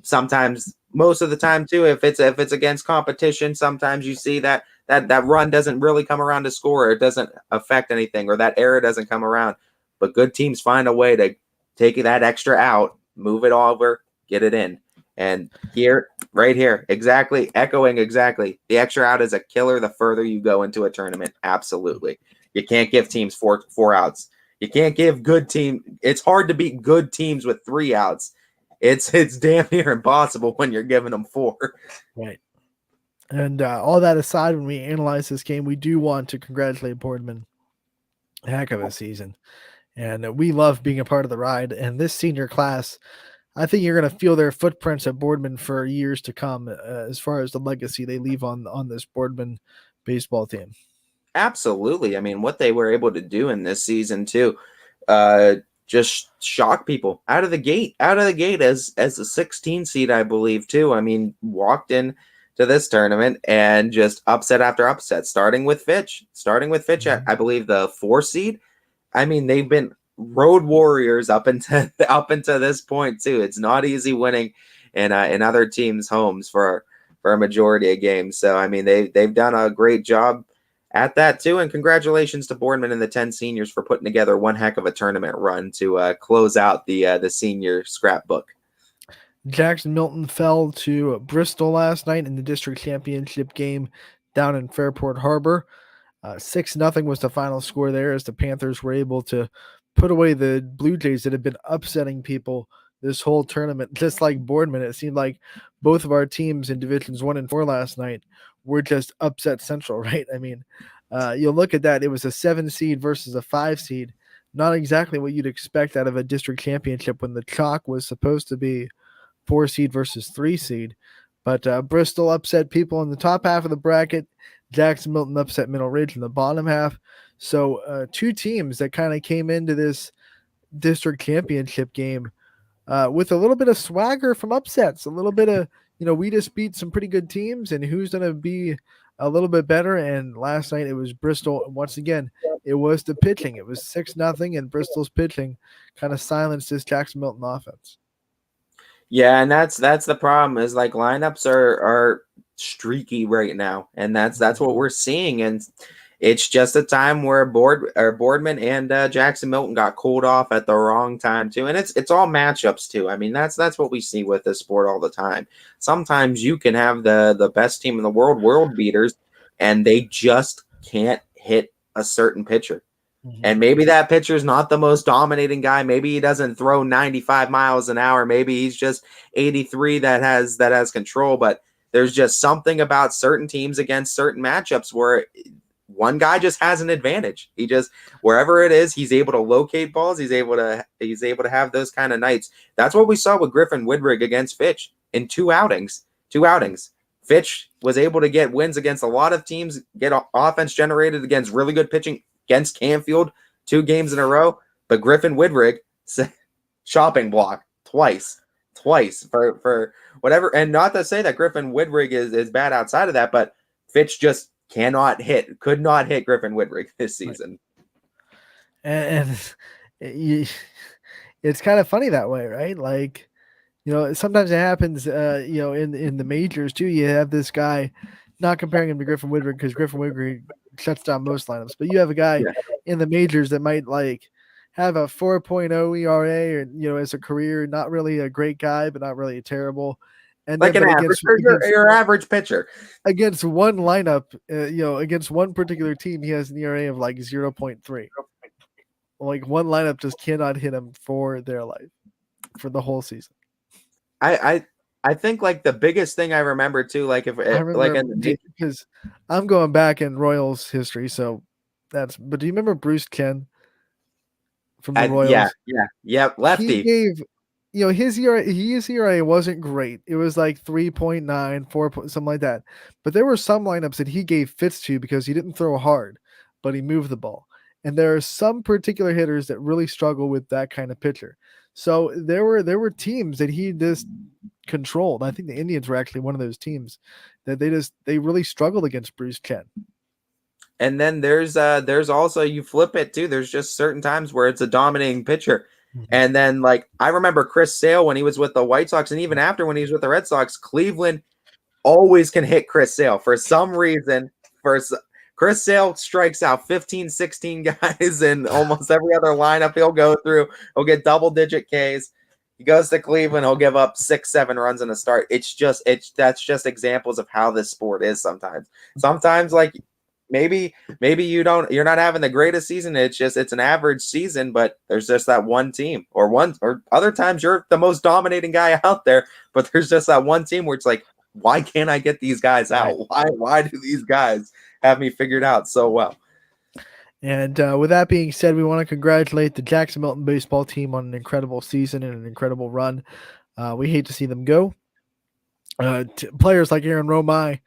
Sometimes, most of the time too, if it's against competition, sometimes you see that run doesn't really come around to score, or it doesn't affect anything, or that error doesn't come around. But good teams find a way to take that extra out, move it over, get it in. And right here, echoing exactly. The extra out is a killer the further you go into a tournament. Absolutely. You can't give teams four outs. You can't give good team. It's hard to beat good teams with 3 outs. It's damn near impossible when you're giving them 4. Right. And all that aside, when we analyze this game, we do want to congratulate Boardman. Heck of a season. And we love being a part of the ride. And this senior class, I think you're going to feel their footprints at Boardman for years to come, as far as the legacy they leave on this Boardman baseball team. Absolutely. I mean, what they were able to do in this season too, just shock people out of the gate as a 16 seed, I believe too. I mean, walked in to this tournament and just upset after upset, starting with Fitch at, I believe, the 4 seed. I mean, they've been road warriors up until this point too. It's not easy winning in other teams' homes for a majority of games. So I mean, they've done a great job at that too, and congratulations to Boardman and the 10 seniors for putting together one heck of a tournament run to close out the senior scrapbook. Jackson Milton fell to Bristol last night in the district championship game down in Fairport Harbor. 6-0 was the final score there as the Panthers were able to put away the Blue Jays that had been upsetting people this whole tournament. Just like Boardman, it seemed like both of our teams in Divisions 1 and 4 last night were just upset central, right? I mean, you'll look at that. It was a 7 seed versus a 5 seed. Not exactly what you'd expect out of a district championship when the chalk was supposed to be 4 seed versus 3 seed. But Bristol upset people in the top half of the bracket. Jackson Milton upset Middle Ridge in the bottom half. So 2 teams that kind of came into this district championship game with a little bit of swagger from upsets, a little bit of, we just beat some pretty good teams and who's going to be a little bit better. And last night it was Bristol. Once again, it was the pitching. It was 6-0 and Bristol's pitching kind of silenced this Jackson Milton offense. Yeah, and that's the problem is like lineups are streaky right now, and that's what we're seeing, and it's just a time where Boardman and Jackson Milton got cooled off at the wrong time too, and it's all matchups too. I mean that's what we see with this sport all the time. Sometimes you can have the best team in the world beaters, and they just can't hit a certain pitcher. And maybe that pitcher is not the most dominating guy. Maybe he doesn't throw 95 miles an hour. Maybe he's just 83 that has control. But there's just something about certain teams against certain matchups where one guy just has an advantage. He just, wherever it is, he's able to locate balls. He's able to have those kind of nights. That's what we saw with Griffin Woodrig against Fitch in 2 outings. Fitch was able to get wins against a lot of teams, get offense generated against really good pitching. Against Canfield 2 games in a row, but Griffin Woodrig chopping block twice for whatever. And not to say that Griffin Woodrig is bad outside of that, but Fitch just could not hit Griffin Woodrig this season. And it's kind of funny that way, right? Like, sometimes it happens, in the majors too. You have this guy, not comparing him to Griffin Woodrig because Griffin Woodrig shuts down most lineups, but you have a guy in the majors that might like have a 4.0 ERA or, as a career, not really a great guy, but not really terrible. And like then, an average, your average pitcher against one lineup, against one particular team, he has an ERA of like 0.3. Like one lineup just cannot hit him for their life for the whole season. I think like the biggest thing I remember too, like because I'm going back in Royals history, so but do you remember Bruce Ken from the Royals? Yeah, lefty. He gave, his ERA wasn't great. It was like 3.9, 4, something like that. But there were some lineups that he gave fits to because he didn't throw hard, but he moved the ball. And there are some particular hitters that really struggle with that kind of pitcher. So there were teams that he just controlled. I think the Indians were actually one of those teams that they really struggled against Bruce Chen. And then there's also, you flip it too. There's just certain times where it's a dominating pitcher. And then like I remember Chris Sale when he was with the White Sox, and even after when he was with the Red Sox, Cleveland always can hit Chris Sale for some reason. Chris Sale strikes out 15, 16 guys in almost every other lineup he'll go through. He'll get double-digit Ks. He goes to Cleveland, he'll give up 6, 7 runs in a start. That's just examples of how this sport is sometimes. Sometimes, like, maybe you're not having the greatest season. It's an average season, but there's just that one team. Or other times you're the most dominating guy out there, but there's just that one team where it's like, why can't I get these guys out? Why do these guys have me figured out so well? And with that being said, we want to congratulate the Jackson Milton baseball team on an incredible season and an incredible run. We hate to see them go. Players like Aaron Romai,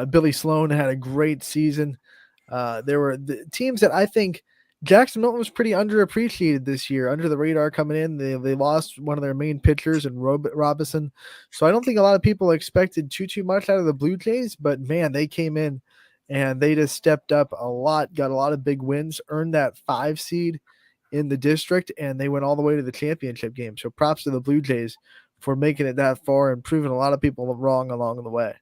Billy Sloan had a great season. There were the teams that I think Jackson Milton was pretty underappreciated this year, under the radar coming in. They lost one of their main pitchers in Robinson. So I don't think a lot of people expected too much out of the Blue Jays, but man, they came in and they just stepped up a lot, got a lot of big wins, earned that 5 seed in the district, and they went all the way to the championship game. So props to the Blue Jays for making it that far and proving a lot of people wrong along the way.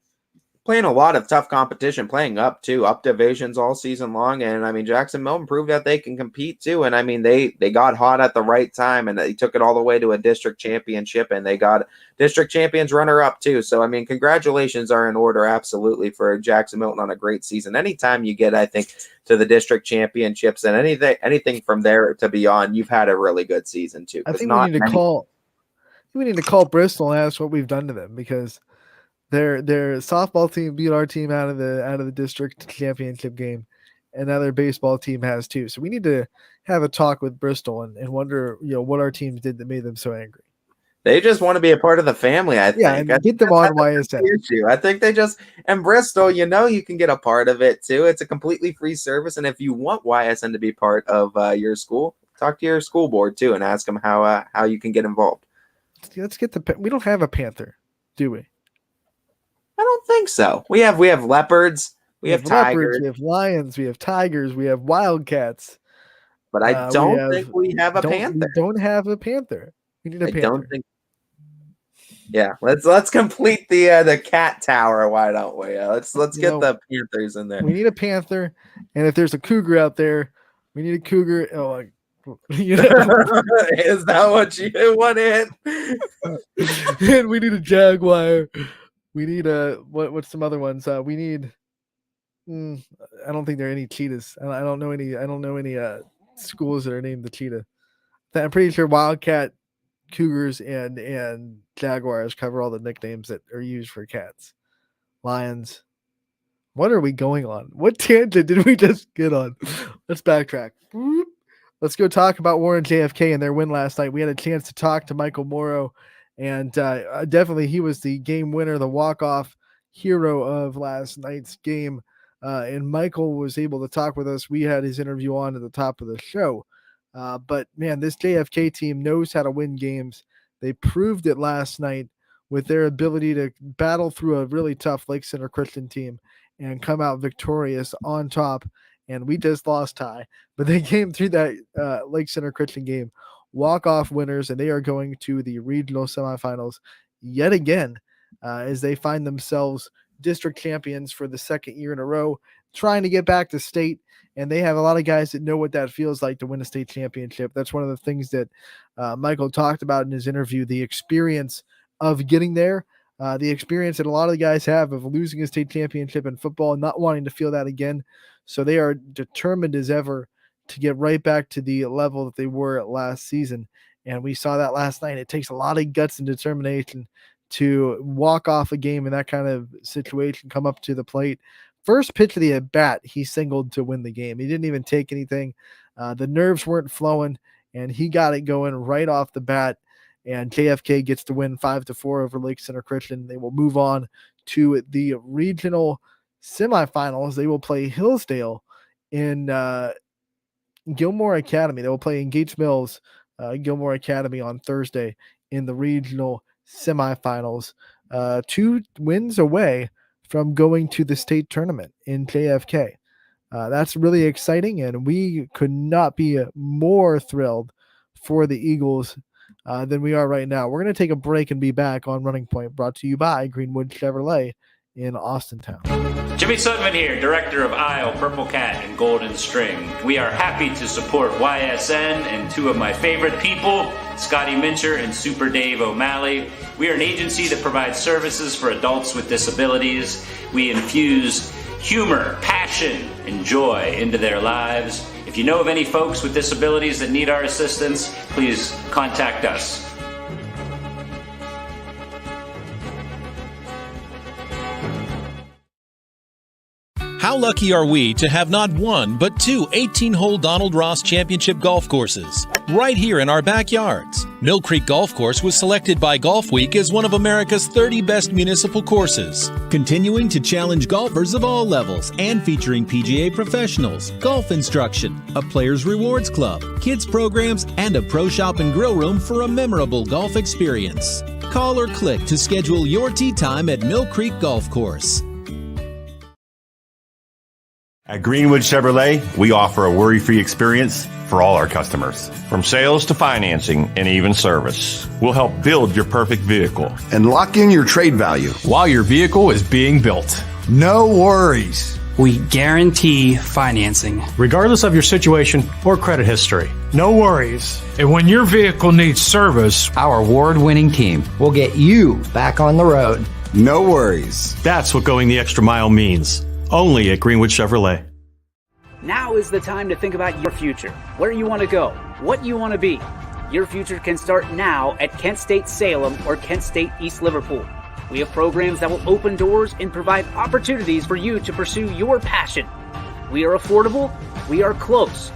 playing a lot of tough competition, playing up divisions all season long. And I mean, Jackson Milton proved that they can compete too. And I mean, they got hot at the right time, and they took it all the way to a district championship, and they got district champions runner up too. So I mean, congratulations are in order, absolutely, for Jackson Milton on a great season. Anytime you get, I think, to the district championships and anything from there to beyond, you've had a really good season too. I think we need to call Bristol and ask what we've done to them, because their softball team beat our team out of the district championship game, and now their baseball team has too. So we need to have a talk with Bristol and wonder, what our teams did that made them so angry. They just want to be a part of the family, I think. Yeah, and get them on YSN. I think and Bristol, you can get a part of it too. It's a completely free service, and if you want YSN to be part of your school, talk to your school board too and ask them how you can get involved. Let's get we don't have a Panther, do we? I don't think so. We have leopards, we have tigers, we have lions, we have tigers, we have wildcats. But I don't think we have a panther. We don't have a panther. We need a panther. Yeah, let's complete the cat tower. Why don't we? Let's get the panthers in there. We need a panther, and if there's a cougar out there, we need a cougar. Is that what you wanted? And we need a jaguar. We need what's some other ones? We need. I don't think there are any cheetahs. I don't know any schools that are named the cheetah. I'm pretty sure Wildcat, Cougars, and Jaguars cover all the nicknames that are used for cats. Lions. What are we going on? What tangent did we just get on? Let's backtrack. Let's go talk about Warren JFK and their win last night. We had a chance to talk to Michael Morrow, and definitely he was the game winner, the walk-off hero of last night's game. And Michael was able to talk with us. We had his interview on at the top of the show. But man, this JFK team knows how to win games. They proved it last night with their ability to battle through a really tough Lake Center Christian team and come out victorious on top. And we just lost Ty, but they came through that Lake Center Christian game, walk-off winners, and they are going to the regional semifinals yet again as they find themselves district champions for the second year in a row, trying to get back to state. And they have a lot of guys that know what that feels like to win a state championship. That's one of the things that Michael talked about in his interview, the experience of getting there, the experience that a lot of the guys have of losing a state championship in football and not wanting to feel that again. So they are determined as ever to get right back to the level that they were at last season. And we saw that last night. It takes a lot of guts and determination to walk off a game in that kind of situation, come up to the plate. First pitch of the at bat, he singled to win the game. He didn't even take anything. The nerves weren't flowing, and he got it going right off the bat. And JFK gets to win 5-4 over Lake Center Christian. They will move on to the regional semifinals. They will play Hillsdale in Gilmore Academy. They will play in Gates Mills, Gilmore Academy on Thursday in the regional semifinals. 2 wins away from going to the state tournament in JFK. That's really exciting, and we could not be more thrilled for the Eagles than we are right now. We're going to take a break and be back on Running Point, brought to you by Greenwood Chevrolet in Austintown. Jimmy Sudman here, Director of Isle, Purple Cat, and Golden String. We are happy to support YSN and 2 of my favorite people, Scotty Mincher and Super Dave O'Malley. We are an agency that provides services for adults with disabilities. We infuse humor, passion, and joy into their lives. If you know of any folks with disabilities that need our assistance, please contact us. How lucky are we to have not one, but 2 18-hole Donald Ross Championship golf courses right here in our backyards. Mill Creek Golf Course was selected by Golf Week as one of America's 30 best municipal courses, continuing to challenge golfers of all levels and featuring PGA professionals, golf instruction, a players rewards club, kids programs, and a pro shop and grill room for a memorable golf experience. Call or click to schedule your tee time at Mill Creek Golf Course. At Greenwood Chevrolet, we offer a worry-free experience for all our customers. From sales to financing and even service, we'll help build your perfect vehicle and lock in your trade value while your vehicle is being built. No worries. We guarantee financing, regardless of your situation or credit history. No worries. And when your vehicle needs service, our award-winning team will get you back on the road. No worries. That's what going the extra mile means. Only at Greenwood Chevrolet. Now is the time to think about your future, where you want to go, what you want to be. Your future can start now at Kent State Salem or Kent State East Liverpool. We have programs that will open doors and provide opportunities for you to pursue your passion. We are affordable, we are close.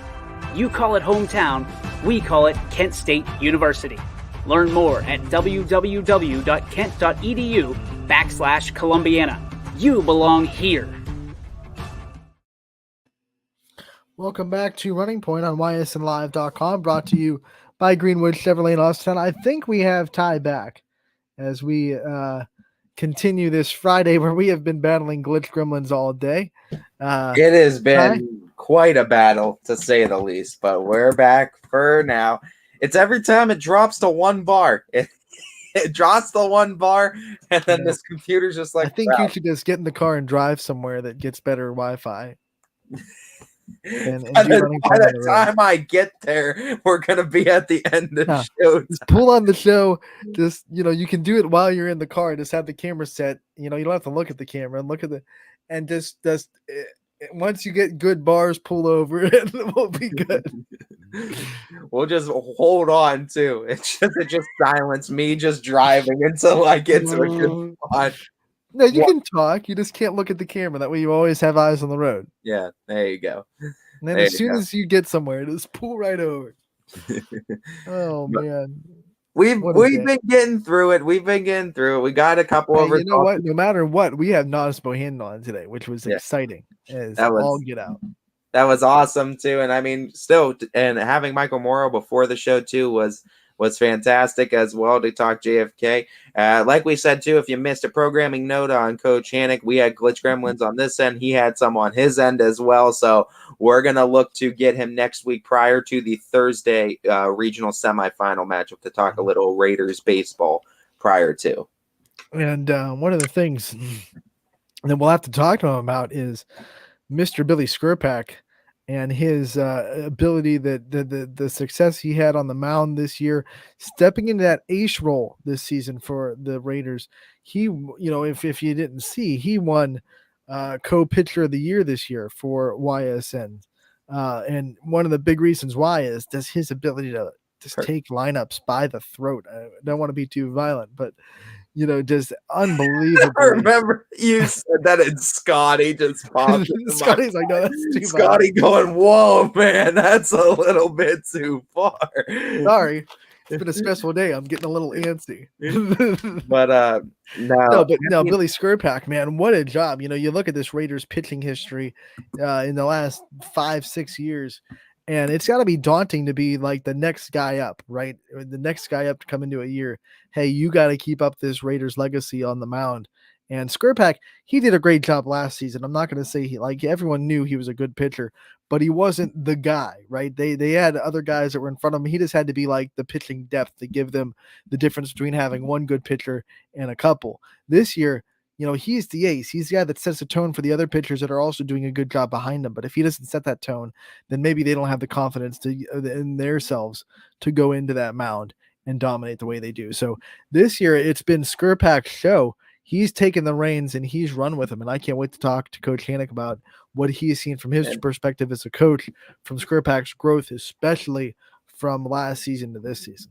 You call it hometown, we call it Kent State University. Learn more at www.kent.edu/Columbiana. You belong here. Welcome back to Running Point on ysnlive.com, brought to you by Greenwood Chevrolet in Austin. I think we have Ty back as we continue this Friday where we have been battling glitch gremlins all day. It has been quite a battle, to say the least, but we're back for now. It's every time it drops to one bar. It drops to one bar, and then this computer's just like, I think you should just get in the car and drive somewhere that gets better Wi-Fi. And by the time I get there, we're gonna be at the end of the show. Just pull on the show. Just you can do it while you're in the car. Just have the camera set. You don't have to look at the camera and just once you get good bars, pull over and we'll be good. We'll just hold on to it. Just silence me just driving until I get to a good spot. No, you can talk. You just can't look at the camera. That way you always have eyes on the road. Yeah, there you go. And then as soon as you get somewhere, just pull right over. Oh, man. We've been getting through it. We got a couple of. You know what? No matter what, we have Nas Bohannon on today, which was exciting. That was all get out. That was awesome too. And I mean, still, and having Michael Morrow before the show too was fantastic as well to talk JFK. Like we said too, if you missed a programming note on Coach Hannock, we had Glitch Gremlins on this end. He had some on his end as well. So we're going to look to get him next week prior to the Thursday regional semifinal matchup to talk a little Raiders baseball prior to. And one of the things that we'll have to talk to him about is Mr. Billy Skurpak and his ability, that the success he had on the mound this year, stepping into that ace role this season for the Raiders. He, if you didn't see, he won co-pitcher of the year this year for YSN. And one of the big reasons why is his ability to just take lineups by the throat. I don't want to be too violent, but just unbelievable. I remember you said that, and Scotty just popped. Scotty's like, no, that's too Scotty going, whoa, man, that's a little bit too far. Sorry. It's been a stressful day. I'm getting a little antsy. But no, Billy Skurpak, man, what a job. You look at this Raiders pitching history in the last 5-6 years, and it's got to be daunting to be like the next guy up, right? The next guy up to come into a year. Hey, you got to keep up this Raiders legacy on the mound. And Skurpak, he did a great job last season. I'm not going to say everyone knew he was a good pitcher, but he wasn't the guy, right? They had other guys that were in front of him. He just had to be like the pitching depth to give them the difference between having one good pitcher and a couple. This year, he's the ace. He's the guy that sets the tone for the other pitchers that are also doing a good job behind him. But if he doesn't set that tone, then maybe they don't have the confidence in themselves to go into that mound and dominate the way they do. So this year, it's been Skurpak's show. He's taken the reins and he's run with them. And I can't wait to talk to Coach Hannock about what he's seen from his perspective as a coach, from Skurpak's growth, especially from last season to this season.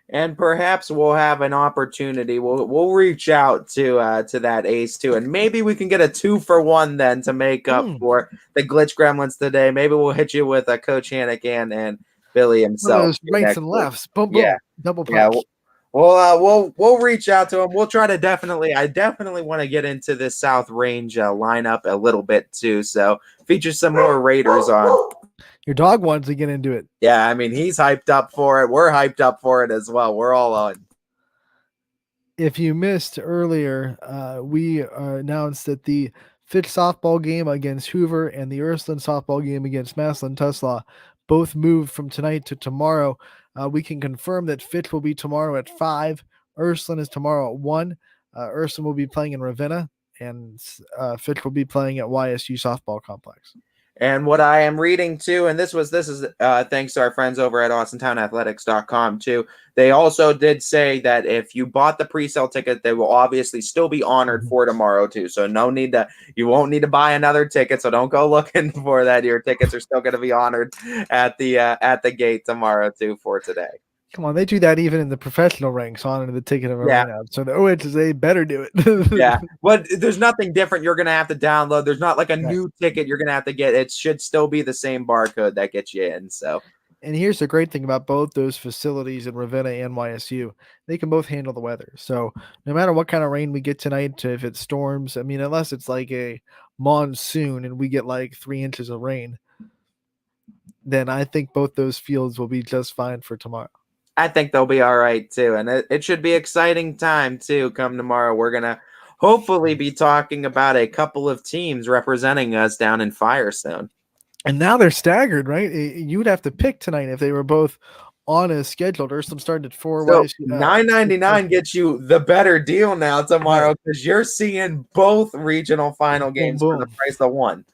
And perhaps we'll have an opportunity. We'll reach out to that ace too, and maybe we can get a 2-for-1 then to make up for the Glitch Gremlins today. Maybe we'll hit you with a Coach Hannock and Billy himself. Rights and lefts, boom, boom, double punch. Yeah, we'll reach out to him. We'll try to I definitely want to get into this South Range lineup a little bit too. So feature some more Raiders on. Your dog wants to get into it. Yeah, I mean, he's hyped up for it. We're hyped up for it as well. We're all on. If you missed earlier, we announced that the Fitch softball game against Hoover and the Ursuline softball game against Massillon Tuslaw both moved from tonight to tomorrow. We can confirm that Fitch will be tomorrow at 5. Ursuline is tomorrow at 1. Ursuline will be playing in Ravenna and Fitch will be playing at YSU softball complex. And what I am reading too, and this is thanks to our friends over at AustinTownAthletics.com too. They also did say that if you bought the pre-sale ticket, they will obviously still be honored for tomorrow too. So you won't need to buy another ticket. So don't go looking for that. Your tickets are still going to be honored at the gate tomorrow too for today. Come on, they do that even in the professional ranks, honor the ticket of arena. So the OHSA better do it. Yeah, but there's nothing different you're going to have to download. There's not like a new ticket you're going to have to get. It should still be the same barcode that gets you in. So, and here's the great thing about both those facilities in Ravenna and YSU. They can both handle the weather. So no matter what kind of rain we get tonight, if it storms, I mean, unless it's like a monsoon and we get like 3 inches of rain, then I think both those fields will be just fine for tomorrow. I think they'll be all right too. And it should be exciting time too. Come tomorrow, we're going to hopefully be talking about a couple of teams representing us down in Firestone. And now they're staggered, right? You would have to pick tonight if they were both on as scheduled. Ursulum started at 4. So $9.99 gets you the better deal now tomorrow because you're seeing both regional final games for the price of one.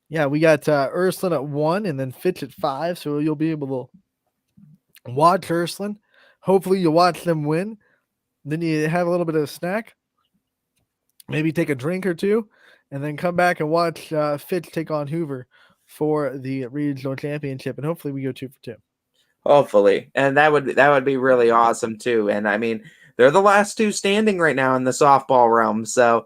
Yeah, we got Ursulum at 1 and then Fitch at 5. So you'll be able to watch Ursulum. Hopefully you'll watch them win. Then you have a little bit of a snack. Maybe take a drink or two. And then come back and watch Fitch take on Hoover for the regional championship. And hopefully we go 2 for 2. Hopefully. And that would be really awesome too. And I mean, they're the last two standing right now in the softball realm. So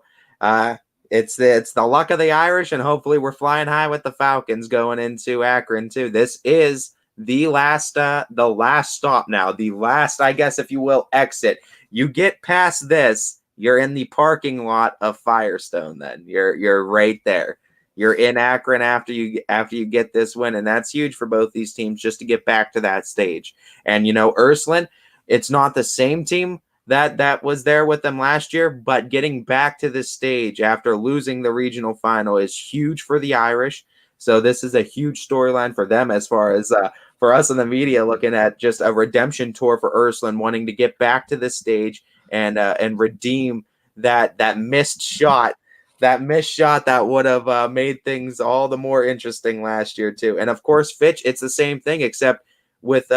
it's the luck of the Irish, and hopefully we're flying high with the Falcons going into Akron too. This is the last stop now, the last, I guess, if you will, exit. You get past this, you're in the parking lot of Firestone. Then you're right there. You're in Akron after you get this win, and that's huge for both these teams just to get back to that stage. And Ursulum, it's not the same team that was there with them last year, but getting back to this stage after losing the regional final is huge for the Irish. So this is a huge storyline for them as far as for us in the media looking at just a redemption tour for Ursulum, wanting to get back to this stage and redeem that missed shot. That missed shot that would have made things all the more interesting last year too. And of course, Fitch, it's the same thing except with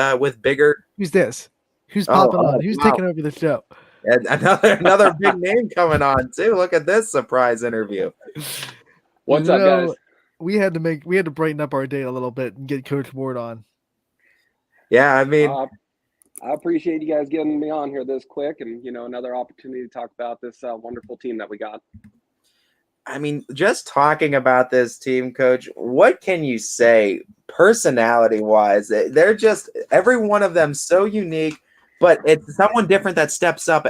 bigger. Who's this? Who's popping on? Who's taking over the show? And another big name coming on too. Look at this surprise interview. What's up, guys? We had to brighten up our day a little bit and get Coach Ward on. Yeah, I mean, I appreciate you guys getting me on here this quick, and another opportunity to talk about this wonderful team that we got. I mean, just talking about this team, Coach, what can you say personality-wise? They're just, every one of them so unique, but it's someone different that steps up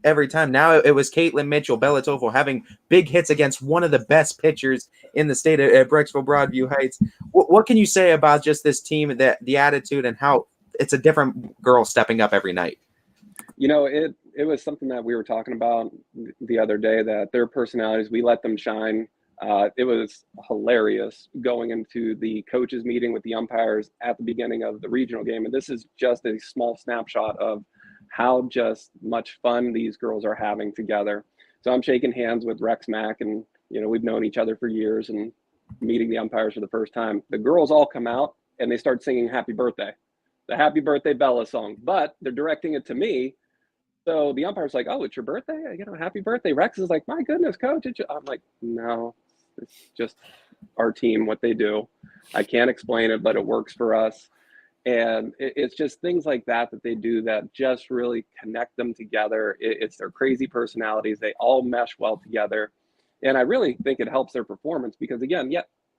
every time. Now it was Caitlin Mitchell, Bellatofo, having big hits against one of the best pitchers in the state at Brecksville Broadview Heights. What can you say about just this team, the attitude, and how it's a different girl stepping up every night? It was something that we were talking about the other day, that their personalities, we let them shine. It was hilarious going into the coaches meeting with the umpires at the beginning of the regional game. And this is just a small snapshot of how just much fun these girls are having together. So I'm shaking hands with Rex Mack, and, we've known each other for years, and meeting the umpires for the first time. The girls all come out and they start singing Happy Birthday, the Happy Birthday Bella song, but they're directing it to me. So the umpire's like, "Oh, it's your birthday? Happy birthday." Rex is like, "My goodness, Coach." I'm like, "No, it's just our team, what they do. I can't explain it, but it works for us." And it's just things like that they do that just really connect them together. It's their crazy personalities. They all mesh well together. And I really think it helps their performance because, again,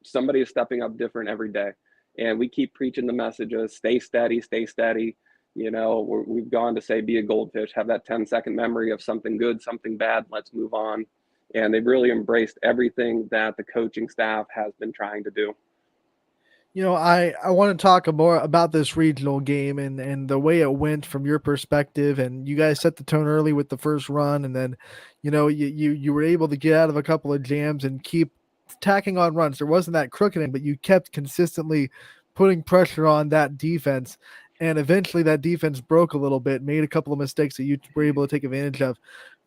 somebody is stepping up different every day. And we keep preaching the messages, stay steady, stay steady. We've gone to say, be a goldfish, have that 10-second memory of something good, something bad, let's move on. And they've really embraced everything that the coaching staff has been trying to do. I want to talk more about this regional game and the way it went from your perspective. And you guys set the tone early with the first run. And then, you were able to get out of a couple of jams and keep tacking on runs. There wasn't that crookeding, but you kept consistently putting pressure on that defense. And eventually that defense broke a little bit, made a couple of mistakes that you were able to take advantage of.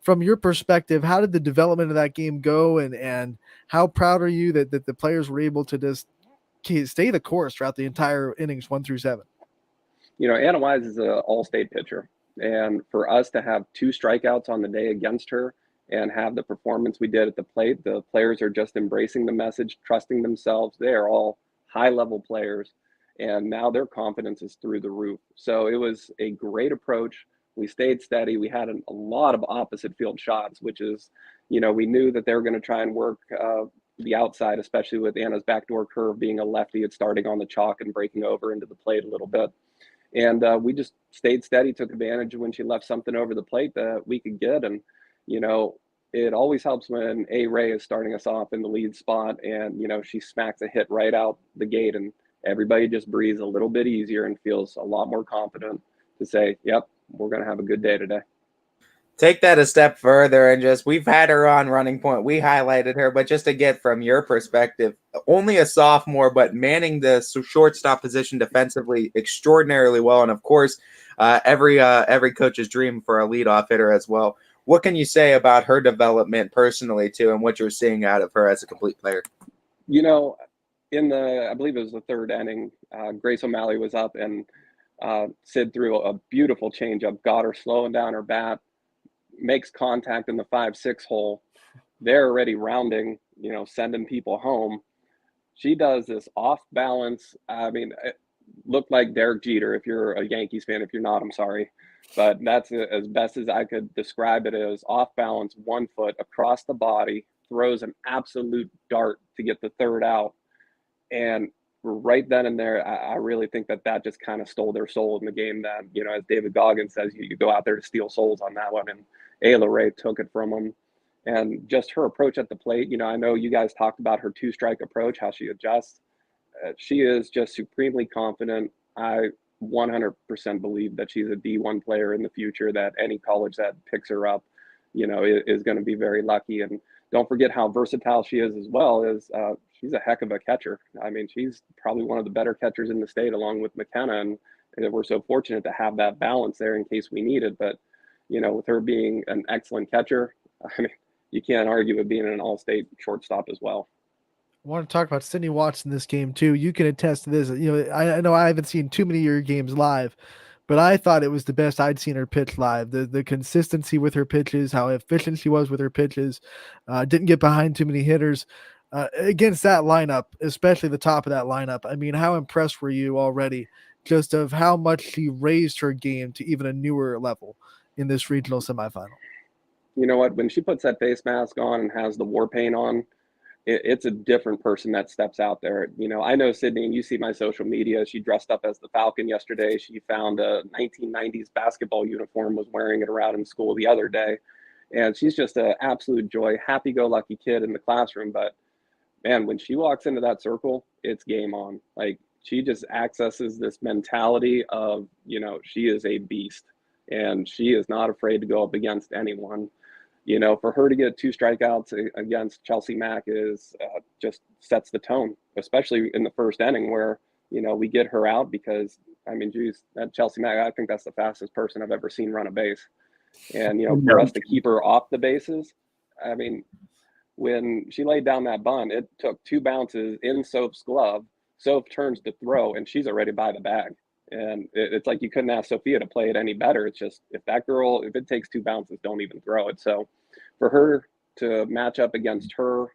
From your perspective, how did the development of that game go, and how proud are you that the players were able to just stay the course throughout the entire innings 1 through 7? Anna Wise is an all-state pitcher. And for us to have 2 strikeouts on the day against her and have the performance we did at the plate, the players are just embracing the message, trusting themselves. They are all high-level players. And now their confidence is through the roof. So it was a great approach. We stayed steady. We had a lot of opposite field shots, which is, we knew that they were going to try and work the outside, especially with Anna's backdoor curve being a lefty. It's starting on the chalk and breaking over into the plate a little bit. And we just stayed steady, took advantage of when she left something over the plate that we could get. And, it always helps when A. Ray is starting us off in the lead spot and, she smacks a hit right out the gate and everybody just breathes a little bit easier and feels a lot more confident to say, yep, we're going to have a good day today. Take that a step further and we've had her on Running Point. We highlighted her, but just to get from your perspective, only a sophomore, but manning the shortstop position defensively extraordinarily well. And of course, every coach's dream for a leadoff hitter as well. What can you say about her development personally too, and what you're seeing out of her as a complete player? I believe it was the 3rd inning, Grace O'Malley was up and Sid threw a beautiful changeup, got her slowing down her bat, makes contact in the 5-6 hole. They're already rounding, sending people home. She does this off balance. I mean, it looked like Derek Jeter. If you're a Yankees fan, if you're not, I'm sorry. But that's as best as I could describe it, as off balance, 1 foot across the body, throws an absolute dart to get the 3rd out. And right then and there, I really think that just kind of stole their soul in the game. That, as David Goggins says, you go out there to steal souls on that one. And Ayla Ray took it from them. And just her approach at the plate, I know you guys talked about her 2-strike approach, how she adjusts. She is just supremely confident. I 100% believe that she's a D1 player in the future, that any college that picks her up, is going to be very lucky. And don't forget how versatile she is as well. She's a heck of a catcher. I mean, she's probably one of the better catchers in the state, along with McKenna. And we're so fortunate to have that balance there in case we need it. But, with her being an excellent catcher, I mean, you can't argue with being an all-state shortstop as well. I want to talk about Sydney Watts in this game too. You can attest to this. I know I haven't seen too many of your games live, but I thought it was the best I'd seen her pitch live. The consistency with her pitches, how efficient she was with her pitches, didn't get behind too many hitters. Against that lineup, especially the top of that lineup. I mean, how impressed were you already just of how much she raised her game to even a newer level in this regional semifinal? You know what? When she puts that face mask on and has the war paint on, it's a different person that steps out there. I know Sydney, and you see my social media, she dressed up as the Falcon yesterday. She found a 1990s basketball uniform, was wearing it around in school the other day. And she's just an absolute joy, happy-go-lucky kid in the classroom. But, man, when she walks into that circle, it's game on. Like, she just accesses this mentality of, she is a beast. And she is not afraid to go up against anyone. For her to get 2 strikeouts against Chelsea Mack is just sets the tone, especially in the 1st inning where, we get her out because, I mean, geez, that Chelsea Mack, I think that's the fastest person I've ever seen run a base. And, for us to keep her off the bases, I mean, when she laid down that bunt, it took 2 bounces in Soph's glove. Soph turns to throw, and she's already by the bag. And it's like you couldn't ask Sophia to play it any better. It's just, if it takes 2 bounces, don't even throw it. So for her to match up against her,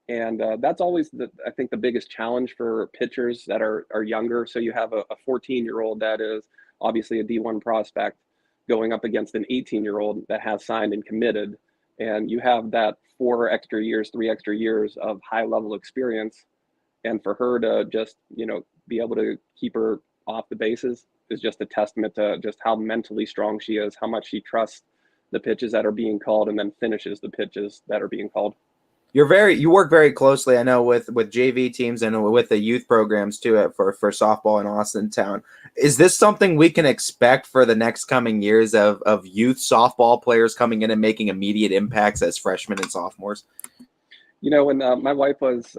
and that's always, I think, the biggest challenge for pitchers that are younger. So you have a 14-year-old that is obviously a D1 prospect going up against an 18-year-old that has signed and committed. And you have that 3 extra years of high-level experience. And for her to just, be able to keep her off the bases is just a testament to just how mentally strong she is, how much she trusts the pitches that are being called and then finishes the pitches that are being called. You work very closely, I know, with JV teams and with the youth programs too for softball in Austintown. Is this something we can expect for the next coming years of youth softball players coming in and making immediate impacts as freshmen and sophomores? When my wife was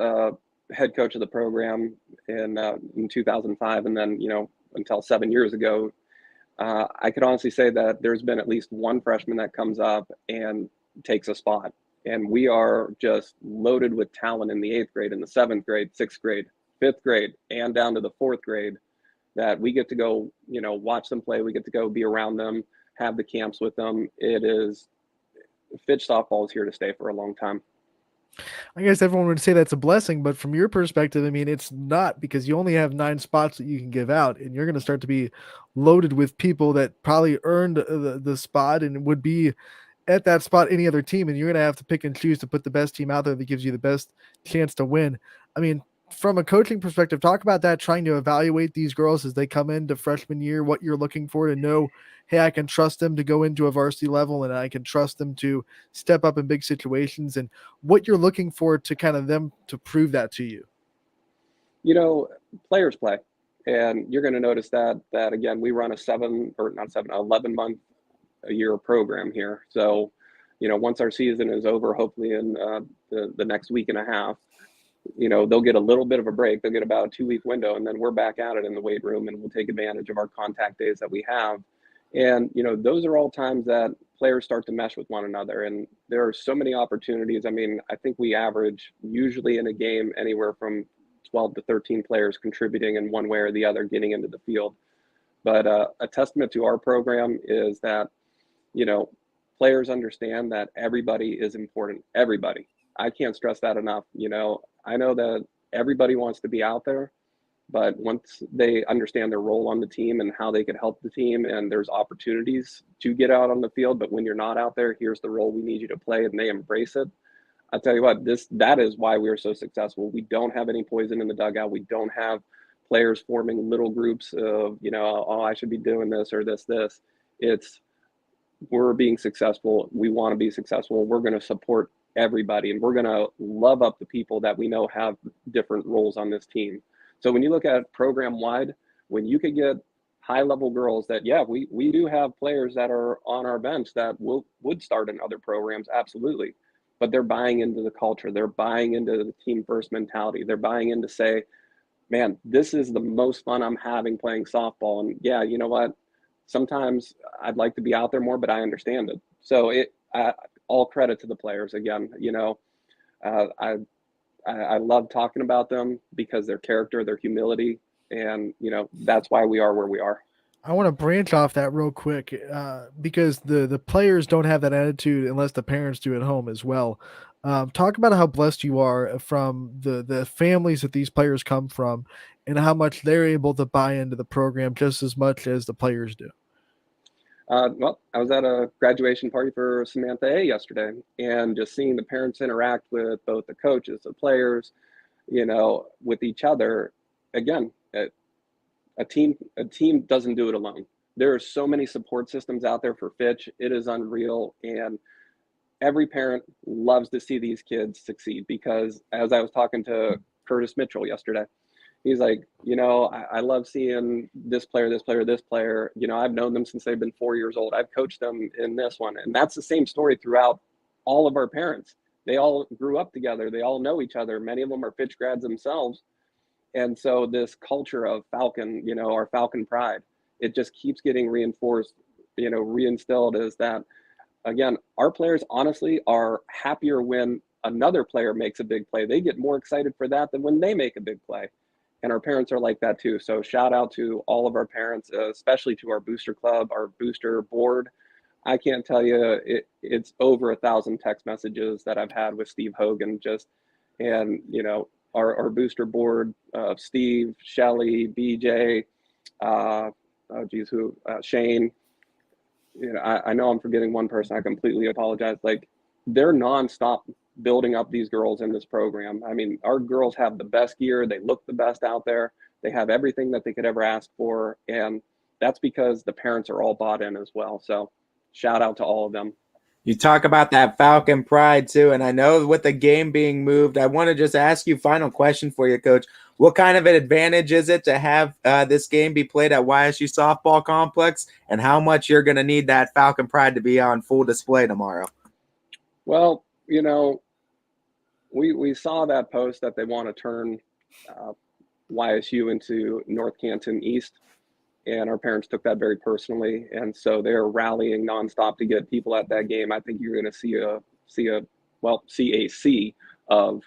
head coach of the program in 2005, and then until 7 years ago, I could honestly say that there's been at least one freshman that comes up and takes a spot. And we are just loaded with talent in the 8th grade, in the 7th grade, 6th grade, 5th grade, and down to the 4th grade that we get to go, watch them play. We get to go be around them, have the camps with them. Fitch softball is here to stay for a long time. I guess everyone would say that's a blessing, but from your perspective, I mean, it's not, because you only have 9 spots that you can give out, and you're going to start to be loaded with people that probably earned the spot and would be at that spot any other team, and you're going to have to pick and choose to put the best team out there that gives you the best chance to win. I mean, from a coaching perspective, talk about that, trying to evaluate these girls as they come into freshman year, what you're looking for to know, hey, I can trust them to go into a varsity level, and I can trust them to step up in big situations, and what you're looking for to kind of them to prove that to you. Players play, and you're going to notice that again, we run a 11 month a year program here. So, once our season is over, hopefully in the next week and a half, they'll get a little bit of a break. They'll get about a 2-week window, and then we're back at it in the weight room, and we'll take advantage of our contact days that we have. And, those are all times that players start to mesh with one another. And there are so many opportunities. I mean, I think we average usually in a game anywhere from 12 to 13 players contributing in one way or the other, getting into the field. But a testament to our program is that, players understand that everybody is important. Everybody. I can't stress that enough. I know that everybody wants to be out there, but once they understand their role on the team and how they can help the team, and there's opportunities to get out on the field, but when you're not out there, here's the role we need you to play, and they embrace it. I'll tell you what, that is why we're so successful. We don't have any poison in the dugout. We don't have players forming little groups of, oh, I should be doing this or this. We're being successful. We want to be successful. We're going to support everybody, and we're going to love up the people that we know have different roles on this team. So when you look at program wide, when you could get high level girls that, we do have players that are on our bench that would start in other programs, absolutely. But they're buying into the culture. They're buying into the team first mentality. They're buying into say, man, this is the most fun I'm having playing softball. And yeah, you know what? Sometimes I'd like to be out there more, but I understand it. So all credit to the players again. I love talking about them because their character, their humility, and that's why we are where we are. I want to branch off that real quick because the players don't have that attitude unless the parents do at home as well. Talk about how blessed you are from the families that these players come from, and how much they're able to buy into the program just as much as the players do. Well, I was at a graduation party for Samantha A yesterday, and just seeing the parents interact with both the coaches, the players, with each other. Again, a team doesn't do it alone. There are so many support systems out there for Fitch. It is unreal. And every parent loves to see these kids succeed, because as I was talking to Curtis Mitchell yesterday, he's like, I love seeing this player. I've known them since they've been 4 years old. I've coached them in this one. And that's the same story throughout all of our parents. They all grew up together. They all know each other. Many of them are Fitch grads themselves. And so this culture of Falcon, our Falcon pride, it just keeps getting reinforced, reinstilled, is that, again, our players honestly are happier when another player makes a big play. They get more excited for that than when they make a big play. And our parents are like that too. So shout out to all of our parents, especially to our booster club, our booster board. I can't tell you, it's over 1,000 text messages that I've had with Steve Hogan, and our booster board, Steve, Shelly, BJ, Shane. I know I'm forgetting one person. I completely apologize. Like, they're nonstop building up these girls in this program. I mean, our girls have the best gear. They look the best out there. They have everything that they could ever ask for. And that's because the parents are all bought in as well. So shout out to all of them. You talk about that Falcon pride too, and I know with the game being moved, I want to just ask you, final question for you, Coach. What kind of an advantage is it to have this game be played at YSU Softball Complex, and how much you're going to need that Falcon pride to be on full display tomorrow? Well, we saw that post that they want to turn YSU into North Canton East. and our parents took that very personally, and so they're rallying nonstop to get people at that game. I think you're going to see a sea of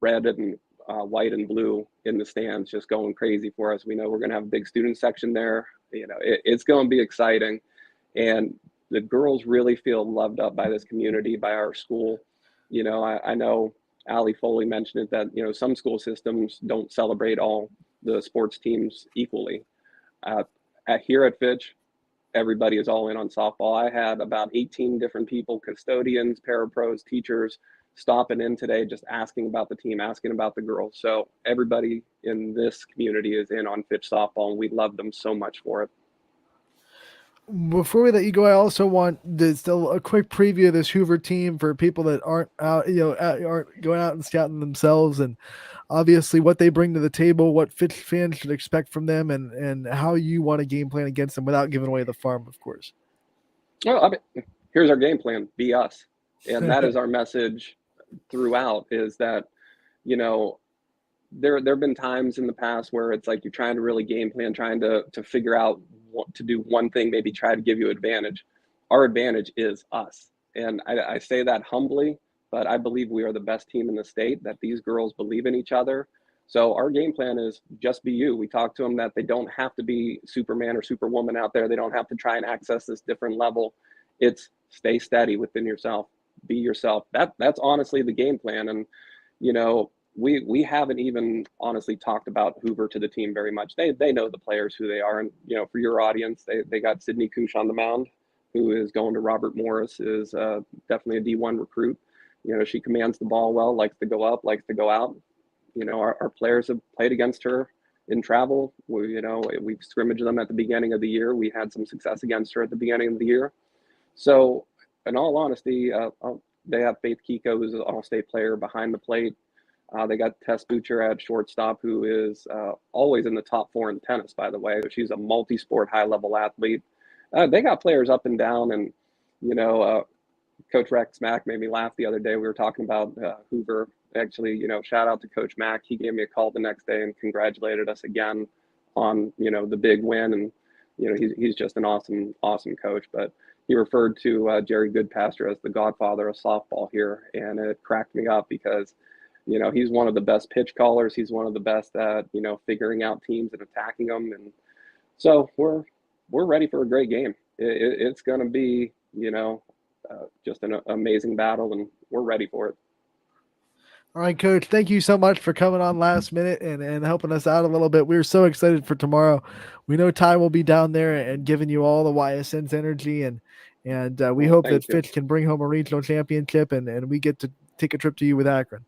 red and white and blue in the stands, just going crazy for us. We know we're going to have a big student section there. It's going to be exciting, and the girls really feel loved up by this community, by our school. I know Allie Foley mentioned it that some school systems don't celebrate all the sports teams equally. Here at Fitch, everybody is all in on softball. I had about 18 different people, custodians, parapros, teachers, stopping in today just asking about the team, asking about the girls. So everybody in this community is in on Fitch softball, and we love them so much for it. Before we let you go, I also want still a quick preview of this Hoover team for people that aren't out, aren't going out and scouting themselves, and obviously what they bring to the table, what Fitch fans should expect from them, and how you want to game plan against them without giving away the farm, of course. Well, here's our game plan: be us, and that is our message throughout. Is that there have been times in the past where it's like you're trying to really game plan, trying to figure out what to do one thing, maybe try to give you advantage. Our advantage is us. And I say that humbly, but I believe we are the best team in the state, that these girls believe in each other. So our game plan is just be you. We talk to them that they don't have to be Superman or Superwoman out there. They don't have to try and access this different level. It's stay steady within yourself, be yourself. That's honestly the game plan. And, we haven't even honestly talked about Hoover to the team very much. They know the players, who they are. And, for your audience, they got Sydney Koosh on the mound, who is going to Robert Morris, is definitely a D1 recruit. She commands the ball well, likes to go up, likes to go out. Our players have played against her in travel. We've scrimmaged them at the beginning of the year. We had some success against her at the beginning of the year. So in all honesty, they have Faith Kiko, who's an all-state player behind the plate. They got Tess Butcher at shortstop, who is always in the top 4 in tennis, by the way. She's a multi-sport, high-level athlete. They got players up and down, and, Coach Rex Mack made me laugh the other day. We were talking about Hoover. Actually, shout out to Coach Mack. He gave me a call the next day and congratulated us again on, the big win. And, he's just an awesome, awesome coach. But he referred to Jerry Goodpasture as the godfather of softball here. And it cracked me up because, he's one of the best pitch callers. He's one of the best at, figuring out teams and attacking them. And so we're ready for a great game. It's going to be, just an amazing battle, and we're ready for it. All right, Coach, thank you so much for coming on last minute and helping us out a little bit. We're so excited for tomorrow. We know Ty will be down there and giving you all the YSN's energy, and we hope that Fitch can bring home a regional championship, and we get to take a trip to you with Akron.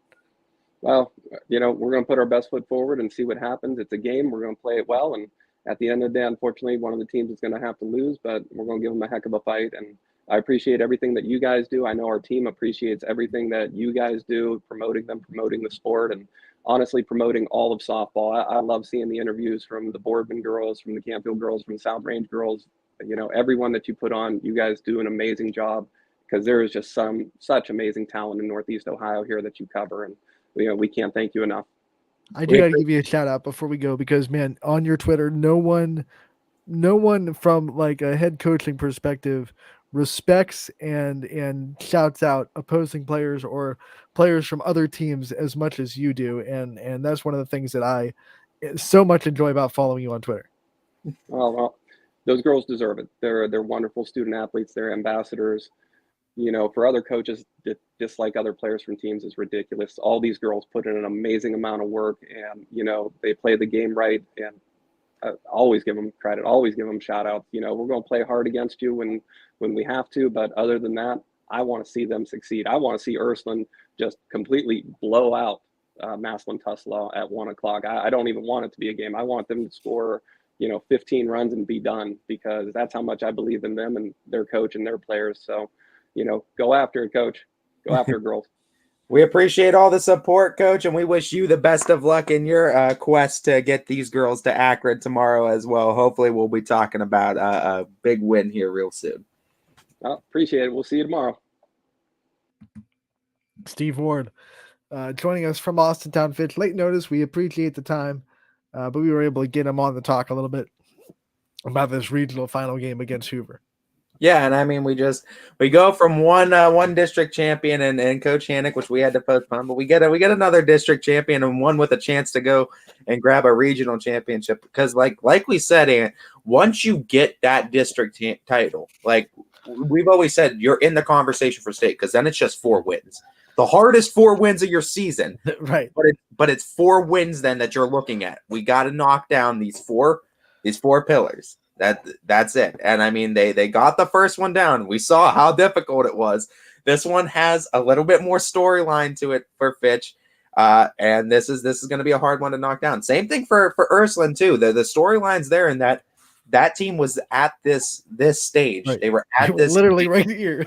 Well, we're going to put our best foot forward and see what happens. It's a game. We're going to play it well, and at the end of the day, unfortunately, one of the teams is going to have to lose, but we're going to give them a heck of a fight. And I appreciate everything that you guys do. I know our team appreciates everything that you guys do, promoting the sport, and honestly promoting all of softball. I love seeing the interviews from the Boardman girls, from the Campfield girls, from the South Range girls. Everyone that you put on, you guys do an amazing job, because there is just such amazing talent in Northeast Ohio here that you cover, and we can't thank you enough. I do got to give you a shout out before we go, because man, on your Twitter, no one from like a head coaching perspective respects and shouts out opposing players or players from other teams as much as you do, and that's one of the things that I so much enjoy about following you on Twitter. Well, those girls deserve it. They're wonderful student athletes. They're ambassadors. For other coaches that dislike other players from teams is ridiculous. All these girls put in an amazing amount of work, and they play the game right, and I always give them credit, always give them shout outs. We're going to play hard against you when we have to, but other than that, I want to see them succeed. I want to see Ursuline just completely blow out Massillon Tuslaw at 1 o'clock. I don't even want it to be a game. I want them to score 15 runs and be done, because that's how much I believe in them and their coach and their players. So go after it, Coach. Go after it, girls. We appreciate all the support, Coach, and we wish you the best of luck in your quest to get these girls to Akron tomorrow as well. Hopefully we'll be talking about a big win here real soon. Well, appreciate it. We'll see you tomorrow. Steve Ward joining us from Austintown Fitch. Late notice. We appreciate the time, but we were able to get him on the talk a little bit. about this regional final game against Hoover. Yeah, and I mean, we go from one district champion and Coach Hannick, which we had to postpone, but we get another district champion and one with a chance to go and grab a regional championship. Because like we said, Ant, once you get that district title, like we've always said, you're in the conversation for state, because then it's just 4 wins. The hardest 4 wins of your season, right? But it's 4 wins then that you're looking at. We got to knock down these four pillars. That's it. And I mean, they got the first one down. We saw how difficult it was. This one has a little bit more storyline to it for Fitch. And this is going to be a hard one to knock down. Same thing for Ursuline too. The storyline's there in that team was at this stage. Right. They were at this literally right here.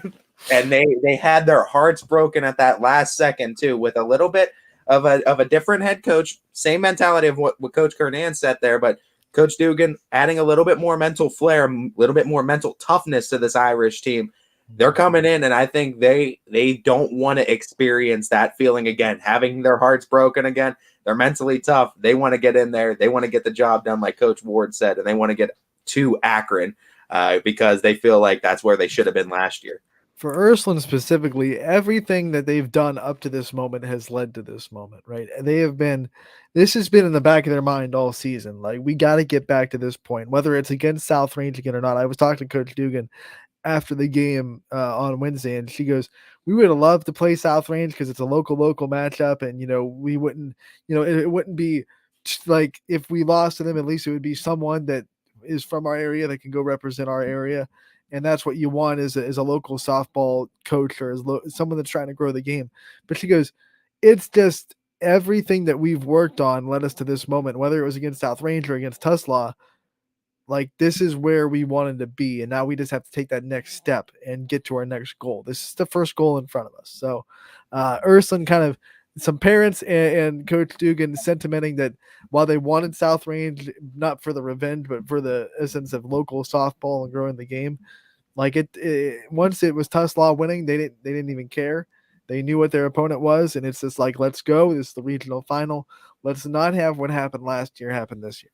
And they had their hearts broken at that last second too, with a little bit of a different head coach. Same mentality of what Coach Kernan said there, but Coach Dugan adding a little bit more mental flair, a little bit more mental toughness to this Irish team. They're coming in, and I think they don't want to experience that feeling again, having their hearts broken again. They're mentally tough. They want to get in there. They want to get the job done, like Coach Ward said, and they want to get to Akron because they feel like that's where they should have been last year. For Ursuline specifically, everything that they've done up to this moment has led to this moment, right? This has been in the back of their mind all season. Like, we got to get back to this point, whether it's against South Range again or not. I was talking to Coach Dugan after the game on Wednesday, and she goes, we would have loved to play South Range because it's a local matchup. And, we wouldn't, it wouldn't be like if we lost to them, at least it would be someone that is from our area that can go represent our area. And that's what you want is a local softball coach or someone that's trying to grow the game. But she goes, it's just everything that we've worked on led us to this moment, whether it was against South Range or against Tuslaw. Like, this is where we wanted to be. And now we just have to take that next step and get to our next goal. This is the first goal in front of us. So Ursuline kind of, some parents and Coach Dugan sentimenting that while they wanted South Range, not for the revenge, but for the essence of local softball and growing the game, like it once it was Tuslaw winning, they didn't even care. They knew what their opponent was, and it's just like, let's go. This is the regional final. Let's not have what happened last year happen this year.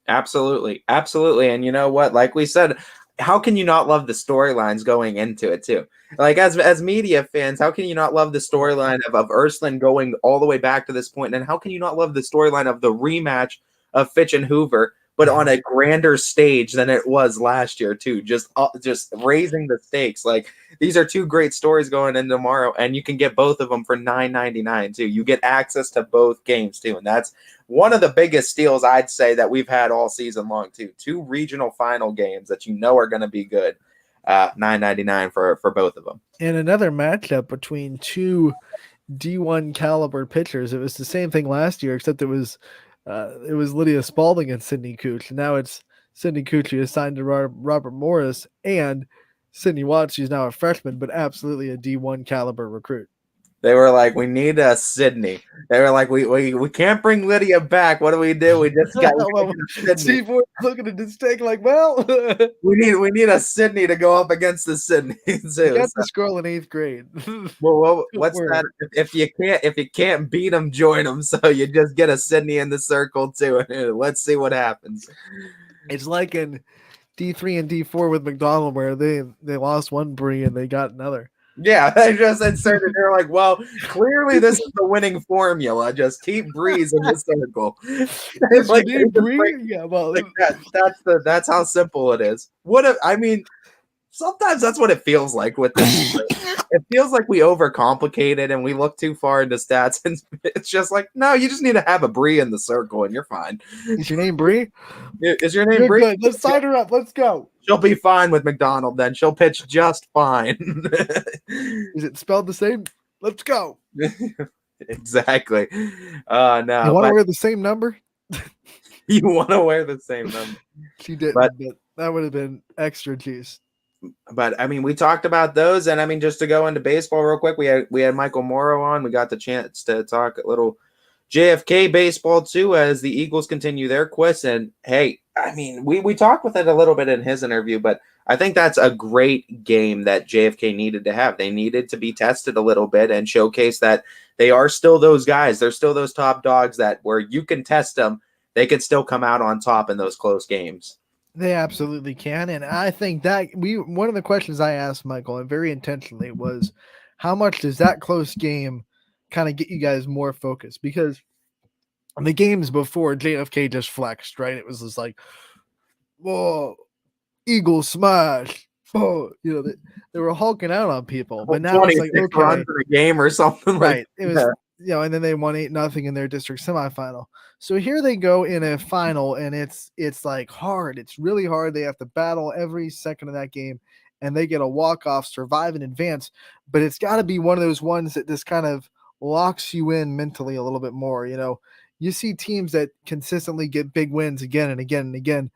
Absolutely. And you know what? Like we said, how can you not love the storylines going into it too? Like as media fans, how can you not love the storyline of Ursuline going all the way back to this point? And how can you not love the storyline of the rematch of Fitch and Hoover, but on a grander stage than it was last year too? Just raising the stakes. Like, these are 2 great stories going in tomorrow, and you can get both of them for $9.99 too. You get access to both games too, and that's one of the biggest steals I'd say that we've had all season long too. 2 regional final games that are going to be good. $9.99 for both of them. And another matchup between 2 D1 caliber pitchers. It was the same thing last year, except it was Lydia Spalding and Sydney Cooch. Now it's Sydney Cooch, who is signed to Robert Morris, and Sydney Watts, who's now a freshman, but absolutely a D1 caliber recruit. They were like, we need a Sydney. They were like, we can't bring Lydia back. What do? We just got Steve Ward looking at this take like, well, we need a Sydney to go up against the Sydney too. You got this girl in 8th grade. Well, what's that? If you can't beat them, join them. So you just get a Sydney in the circle too. Let's see what happens. It's like in D3 and D4 with McDonald, where they lost one Bree and they got another. Yeah, they just inserted. They're like, well, clearly this is the winning formula. Just keep Breeze in the circle. Like, yeah, well, like that's how simple it is. Sometimes that's what it feels like with this. It feels like we overcomplicate it and we look too far into stats, and it's just like, no, you just need to have a Bree in the circle and you're fine. Is your name Bree? Is your name Bree? Good. Let's sign her up. Let's go. She'll be fine with McDonald then. She'll pitch just fine. Is it spelled the same? Let's go. Exactly. No. You want to wear the same number? You want to wear the same number. She didn't, but that would have been extra juice. But I mean, we talked about those, and I mean, just to go into baseball real quick, we had Michael Morrow on. We got the chance to talk a little JFK baseball too, as the Eagles continue their quest. And hey, I mean, we talked with it a little bit in his interview, but I think that's a great game that JFK needed to have. They needed to be tested a little bit and showcase that they are still those guys. They're still those top dogs that where you can test them, they could still come out on top in those close games. They absolutely can. And I think that one of the questions I asked Michael, and very intentionally, was how much does that close game kind of get you guys more focused? Because the games before, JFK just flexed, right? It was just like, whoa, Eagle smash. Oh, they were hulking out on people. But now it's like, 26 runs okay, in a game or something like right. It was, that. and then they won 8-0 in their district semifinal. So here they go in a final, and it's like hard. It's really hard. They have to battle every second of that game, and they get a walk-off, survive and advance. But it's got to be one of those ones that just kind of locks you in mentally a little bit more. You see teams that consistently get big wins again and again and again.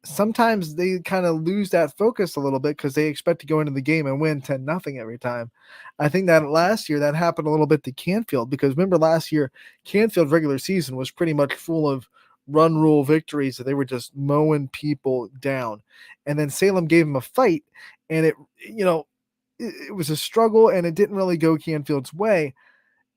Sometimes they kind of lose that focus a little bit because they expect to go into the game and win 10-0 every time. I think that last year that happened a little bit to Canfield, because remember last year, Canfield regular season was pretty much full of run rule victories that they were just mowing people down. And then Salem gave them a fight, and it was a struggle, and it didn't really go Canfield's way.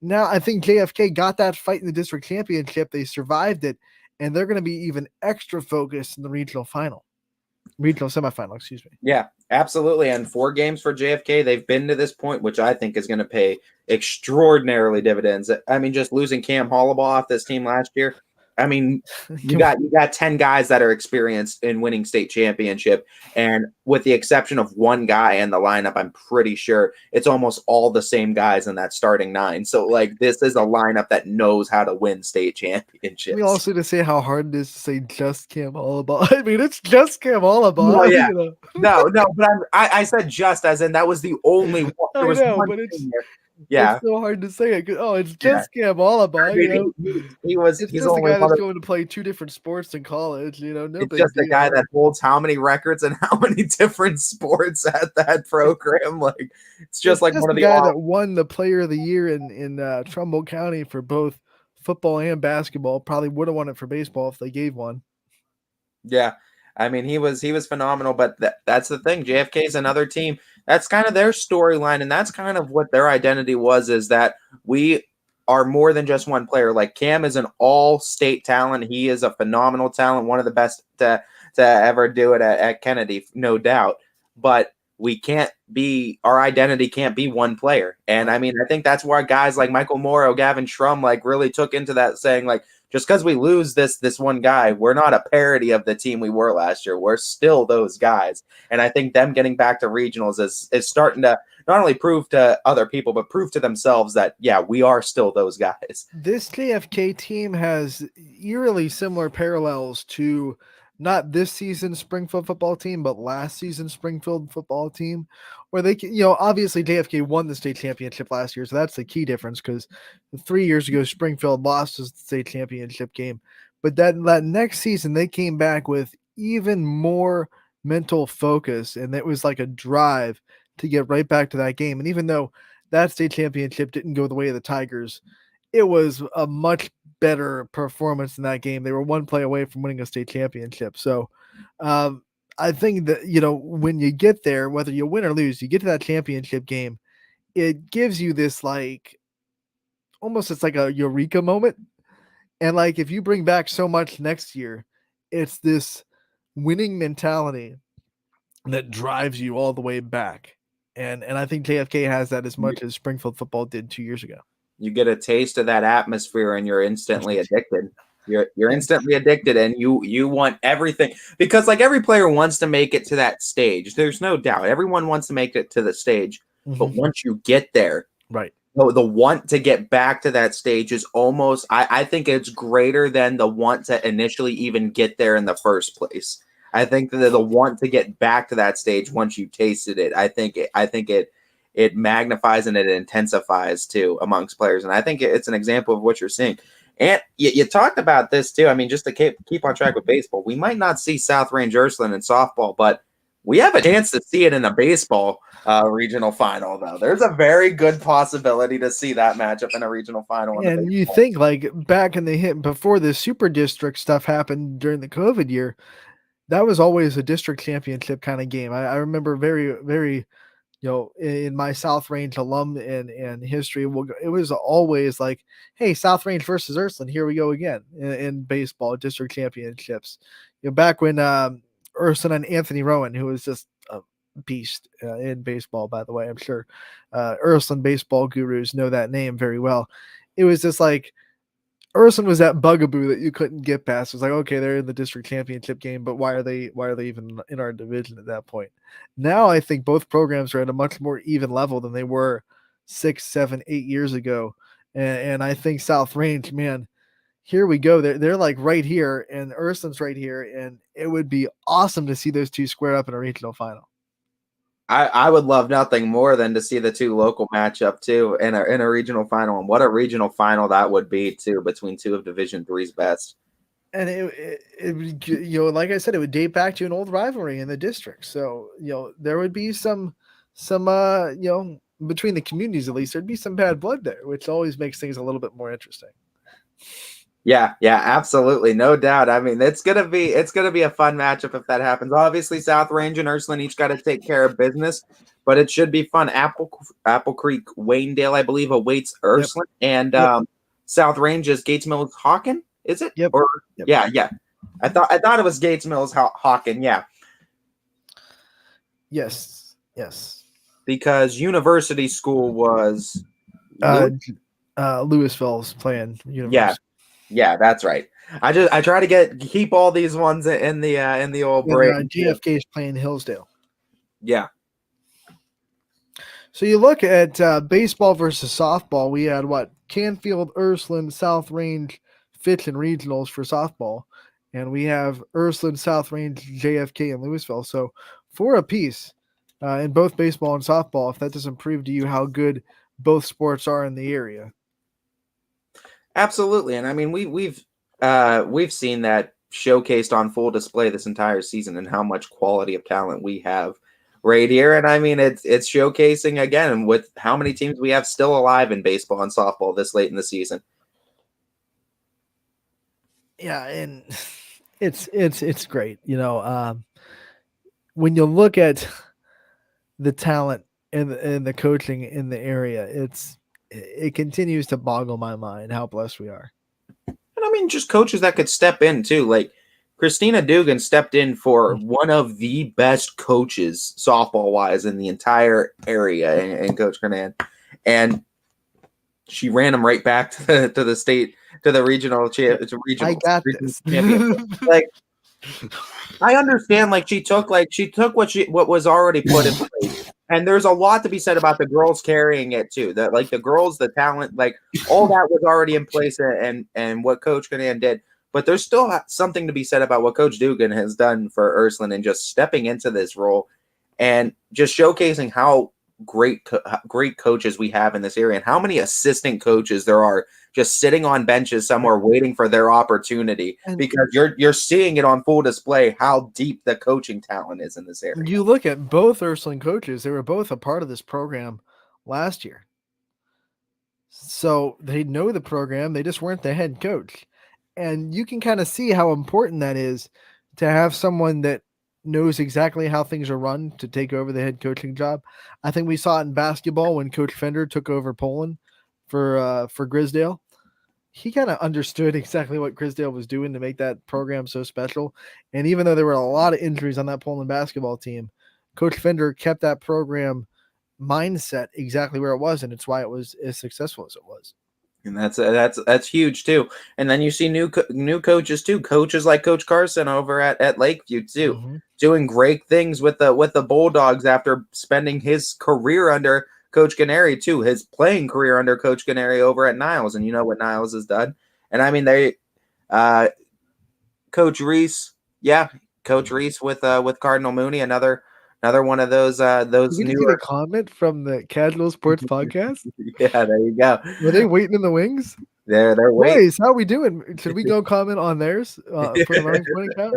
Now I think JFK got that fight in the district championship. They survived it, and they're going to be even extra focused in the regional semifinal, excuse me. Yeah, absolutely. And 4 games for JFK, they've been to this point, which I think is going to pay extraordinarily dividends. I mean, just losing Cam Hollabaugh off this team last year. I mean, you got 10 guys that are experienced in winning state championship, and with the exception of one guy in the lineup, I'm pretty sure it's almost all the same guys in that starting 9. So, like, this is a lineup that knows how to win state championships. We also to say how hard it is to say just Cam Hollabaugh. I mean, it's just Cam Hollabaugh. Well, yeah. No, but I said just as in that was the only one. There was one but it's there. Yeah, it's so hard to say it. It's just Cam Hollabaugh. I mean, he's just only a guy one that's of, going to play 2 different sports in college. No it's big just a deal. guy that holds how many records and how many different sports at that program. Like, it's just like one of the guy that won the Player of the Year in Trumbull County for both football and basketball. Probably would have won it for baseball if they gave one. Yeah, I mean, he was phenomenal. But that's the thing. JFK is another team. That's kind of their storyline, and that's kind of what their identity was. Is that we are more than just one player. Like, Cam is an all-state talent. He is a phenomenal talent, one of the best to ever do it at Kennedy, no doubt. But our identity can't be one player. And I mean, I think that's why guys like Michael Morrow, Gavin Schrum, like, really took into that, saying, like, just because we lose this one guy, we're not a parody of the team we were last year. We're still those guys. And I think them getting back to regionals is starting to not only prove to other people, but prove to themselves that, yeah, we are still those guys. This JFK team has eerily similar parallels to not this season's Springfield football team, but last season's Springfield football team, where they can, obviously JFK won the state championship last year. So that's the key difference, because 3 years ago, Springfield lost the state championship game. But that next season, they came back with even more mental focus, and it was like a drive to get right back to that game. And even though that state championship didn't go the way of the Tigers, it was a much better performance in that game. They were one play away from winning a state championship. So I think that, when you get there, whether you win or lose, you get to that championship game, it gives you this, like, almost, it's like a eureka moment. And like, if you bring back so much next year, it's this winning mentality that drives you all the way back. And I think JFK has that as much as Springfield football did 2 years ago. You get a taste of that atmosphere and you're instantly addicted. You're instantly addicted, and you want everything, because, like, every player wants to make it to that stage. There's no doubt. Everyone wants to make it to the stage. But once you get there, right, the want to get back to that stage is almost, I think it's greater than the want to initially even get there in the first place. I think that the want to get back to that stage, once you tasted it, I think it magnifies and it intensifies too amongst players. And I think it's an example of what you're seeing. And you talked about this too. I mean, just to keep on track with baseball, we might not see South Range Ursuline in softball, but we have a chance to see it in a baseball regional final, though. There's a very good possibility to see that matchup in a regional final. And you think, like, back in before the super district stuff happened during the COVID year, that was always a district championship kind of game. I remember very, very, in my South Range alum and history, it was always like, hey, South Range versus Ursuline, here we go again in baseball district championships. Back when Urson and Anthony Rowan, who was just a beast in baseball, by the way. I'm sure Urson baseball gurus know that name very well. It was just like Urson was that bugaboo that you couldn't get past. It was like, okay, they're in the district championship game, but why are they even in our division at that point? Now I think both programs are at a much more even level than they were 6, 7, 8 years ago. And I think South Range, man, here we go. They're like right here, and Urson's right here, and it would be awesome to see those two square up in a regional final. I would love nothing more than to see the two local match up too in a regional final, and what a regional final that would be too, between two of Division III's best. And it you know, like I said, it would date back to an old rivalry in the district. So, you know, there would be some you know, between the communities at least, there'd be some bad blood there, which always makes things a little bit more interesting. Yeah, absolutely, no doubt. I mean, it's gonna be a fun matchup if that happens. Obviously, South Range and Ursuline each got to take care of business, but it should be fun. Apple Creek Waynedale, I believe, awaits Ursuline, and South Range is Gates Mills Hawken. Is it? Yep. Yeah. I thought it was Gates Mills Hawken. Yeah. Yes. Because University School was Louisville's playing University. Yeah, that's right. I try to keep all these ones in the old brain. GFK is playing Hillsdale. Yeah. So you look at baseball versus softball. We had Canfield, Ursuline, South Range, Fitch, and regionals for softball, and we have Ursuline, South Range, JFK, and Louisville. So 4 apiece in both baseball and softball. If that doesn't prove to you how good both sports are in the area. Absolutely, and I mean we've seen that showcased on full display this entire season, and how much quality of talent we have right here. And I mean it's showcasing again with how many teams we have still alive in baseball and softball this late in the season. Yeah, and it's great. You know, when you look at the talent and the coaching in the area, it continues to boggle my mind how blessed we are. And I mean, just coaches that could step in too. Like Christina Dugan stepped in for one of the best coaches softball wise in the entire area, and Coach Kernan, and she ran them right back to the state, to the regional I got this. Like, I understand. Like she took what was already put in place. And there's a lot to be said about the girls carrying it too. That like the girls, the talent, like all that was already in place, and what Coach Kernan did. But there's still something to be said about what Coach Dugan has done for Ursuline, and just stepping into this role and just showcasing how great coaches we have in this area, and how many assistant coaches there are just sitting on benches somewhere waiting for their opportunity, because you're seeing it on full display how deep the coaching talent is in this area. You look at both Ursuline coaches; they were both a part of this program last year, so they know the program. They just weren't the head coach, and you can kind of see how important that is to have someone that knows exactly how things are run to take over the head coaching job. I think we saw it in basketball when Coach Fender took over Poland for Grisdale. He kind of understood exactly what Grisdale was doing to make that program so special. And even though there were a lot of injuries on that Poland basketball team, Coach Fender kept that program mindset exactly where it was, and it's why it was as successful as it was. And that's huge too. And then you see new coaches too. Coaches like Coach Carson over at Lakeview too, doing great things with the Bulldogs after spending his career under Coach Ganeri too. His playing career under Coach Ganeri over at Niles, and you know what Niles has done. And I mean Coach Reese, Coach Reese with Cardinal Mooney, another one of those Did you newer. see the comment from the Casual Sports Podcast? Yeah, there you go. Were they waiting in the wings? They're waiting. Boys, how we doing? Should we go comment on theirs for the running point account?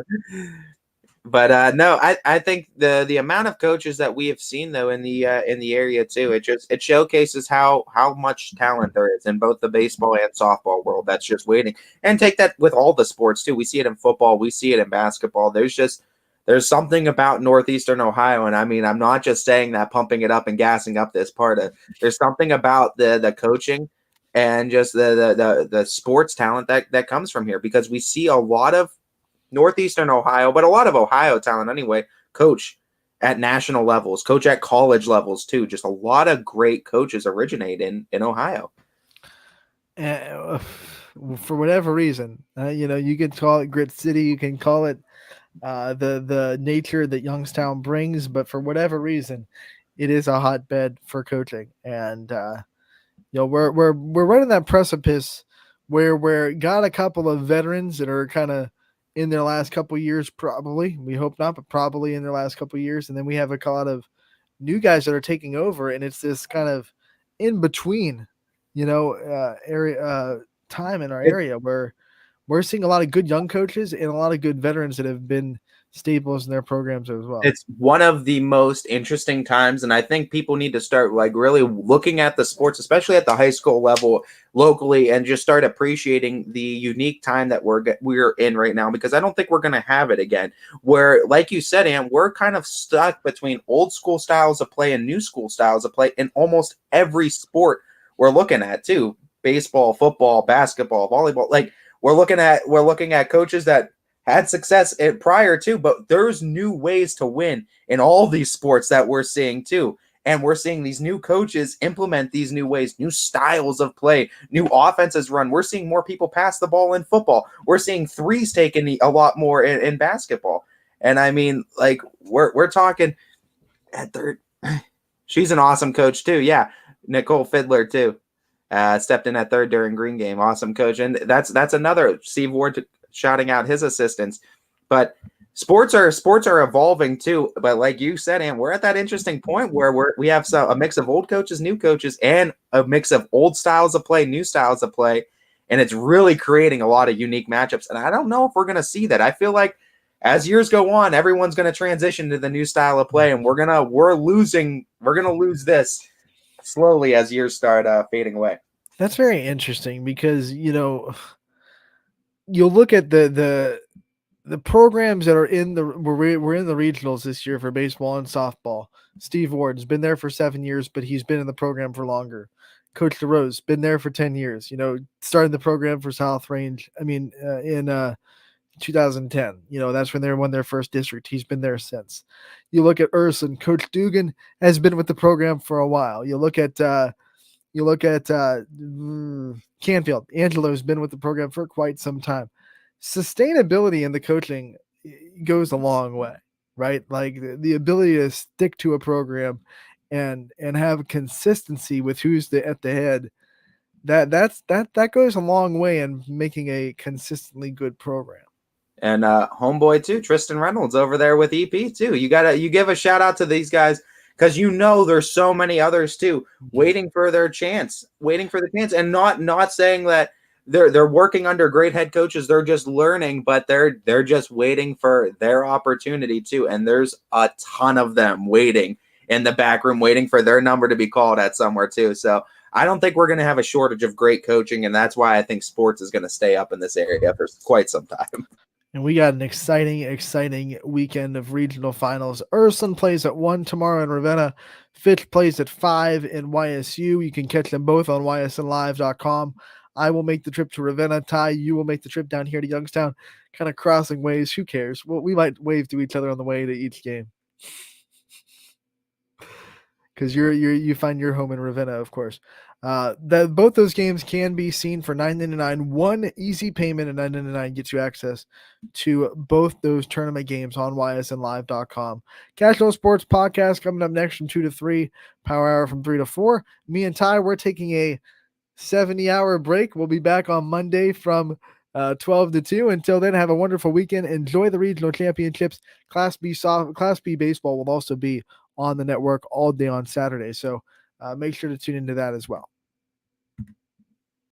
But no, I think the amount of coaches that we have seen though in the area too, it showcases how much talent there is in both the baseball and softball world that's just waiting. And take that with all the sports too. We see it in football, we see it in basketball. There's something about Northeastern Ohio, and I mean, I'm not just saying that, pumping it up and gassing up this part of. There's something about the coaching and just the sports talent that comes from here, because we see a lot of Northeastern Ohio, but a lot of Ohio talent anyway, coach at national levels, coach at college levels too. Just a lot of great coaches originate in Ohio. For whatever reason, you can call it Grit City, you can call it the nature that Youngstown brings, but for whatever reason, it is a hotbed for coaching, and we're right on that precipice where we're got a couple of veterans that are kind of in their last couple of years, probably. We hope not, but probably in their last couple of years, and then we have a lot of new guys that are taking over, and it's this kind of in between, area time in our area where we're seeing a lot of good young coaches and a lot of good veterans that have been staples in their programs as well. It's one of the most interesting times, and I think people need to start like really looking at the sports, especially at the high school level locally, and just start appreciating the unique time that we're in right now, because I don't think we're going to have it again. Where, like you said, Ann, we're kind of stuck between old school styles of play and new school styles of play in almost every sport we're looking at too. Baseball, football, basketball, volleyball. Like we're looking at coaches that had success prior to, but there's new ways to win in all these sports that we're seeing too. And we're seeing these new coaches implement these new ways, new styles of play, new offenses run. We're seeing more people pass the ball in football. We're seeing threes taken a lot more in basketball. And I mean, like we're talking at third. She's an awesome coach too. Yeah. Nicole Fiddler too. Stepped in at third during Green Game. Awesome coach. And that's another Steve Ward shouting out his assistants. But sports are evolving too. But like you said, Ann, we're at that interesting point where we have a mix of old coaches, new coaches, and a mix of old styles of play, new styles of play. And it's really creating a lot of unique matchups. And I don't know if we're going to see that. I feel like as years go on, everyone's going to transition to the new style of play, and we're going to lose this slowly as years start fading away. That's very interesting because, you'll look at the programs that are we're in the regionals this year for baseball and softball. Steve Ward's been there for 7 years, but he's been in the program for longer. Coach DeRose been there for 10 years, starting the program for South Range. I mean, in 2010, that's when they won their first district. He's been there since. You look at Urson, Coach Dugan has been with the program for a while. You look at Canfield. Angelo's been with the program for quite some time. Sustainability in the coaching goes a long way, right? Like the ability to stick to a program and have consistency with who's at the head. That goes a long way in making a consistently good program. And homeboy too, Tristan Reynolds over there with EP too. You give a shout out to these guys, because there's so many others too waiting for their chance, and not saying that they're working under great head coaches. They're just learning, but they're just waiting for their opportunity too. And there's a ton of them waiting in the back room, waiting for their number to be called at somewhere too. So I don't think we're going to have a shortage of great coaching, and that's why I think sports is going to stay up in this area for quite some time. And we got an exciting weekend of regional finals. Ursuline plays at 1 tomorrow in Ravenna. Fitch plays at 5 in YSU. You can catch them both on ysnlive.com. I will make the trip to Ravenna. Ty, you will make the trip down here to Youngstown. Kind of crossing ways. Who cares? Well, we might wave to each other on the way to each game. Because you find your home in Ravenna, of course. Both those games can be seen for $9.99. One easy payment of $9.99 gets you access to both those tournament games on ysnlive.com. Casual Sports Podcast coming up next from 2 to 3. Power Hour from 3 to 4. Me and Ty, we're taking a 70-hour break. We'll be back on Monday from 12 to 2. Until then, have a wonderful weekend. Enjoy the regional championships. Class B baseball will also be on the network all day on Saturday. So make sure to tune into that as well.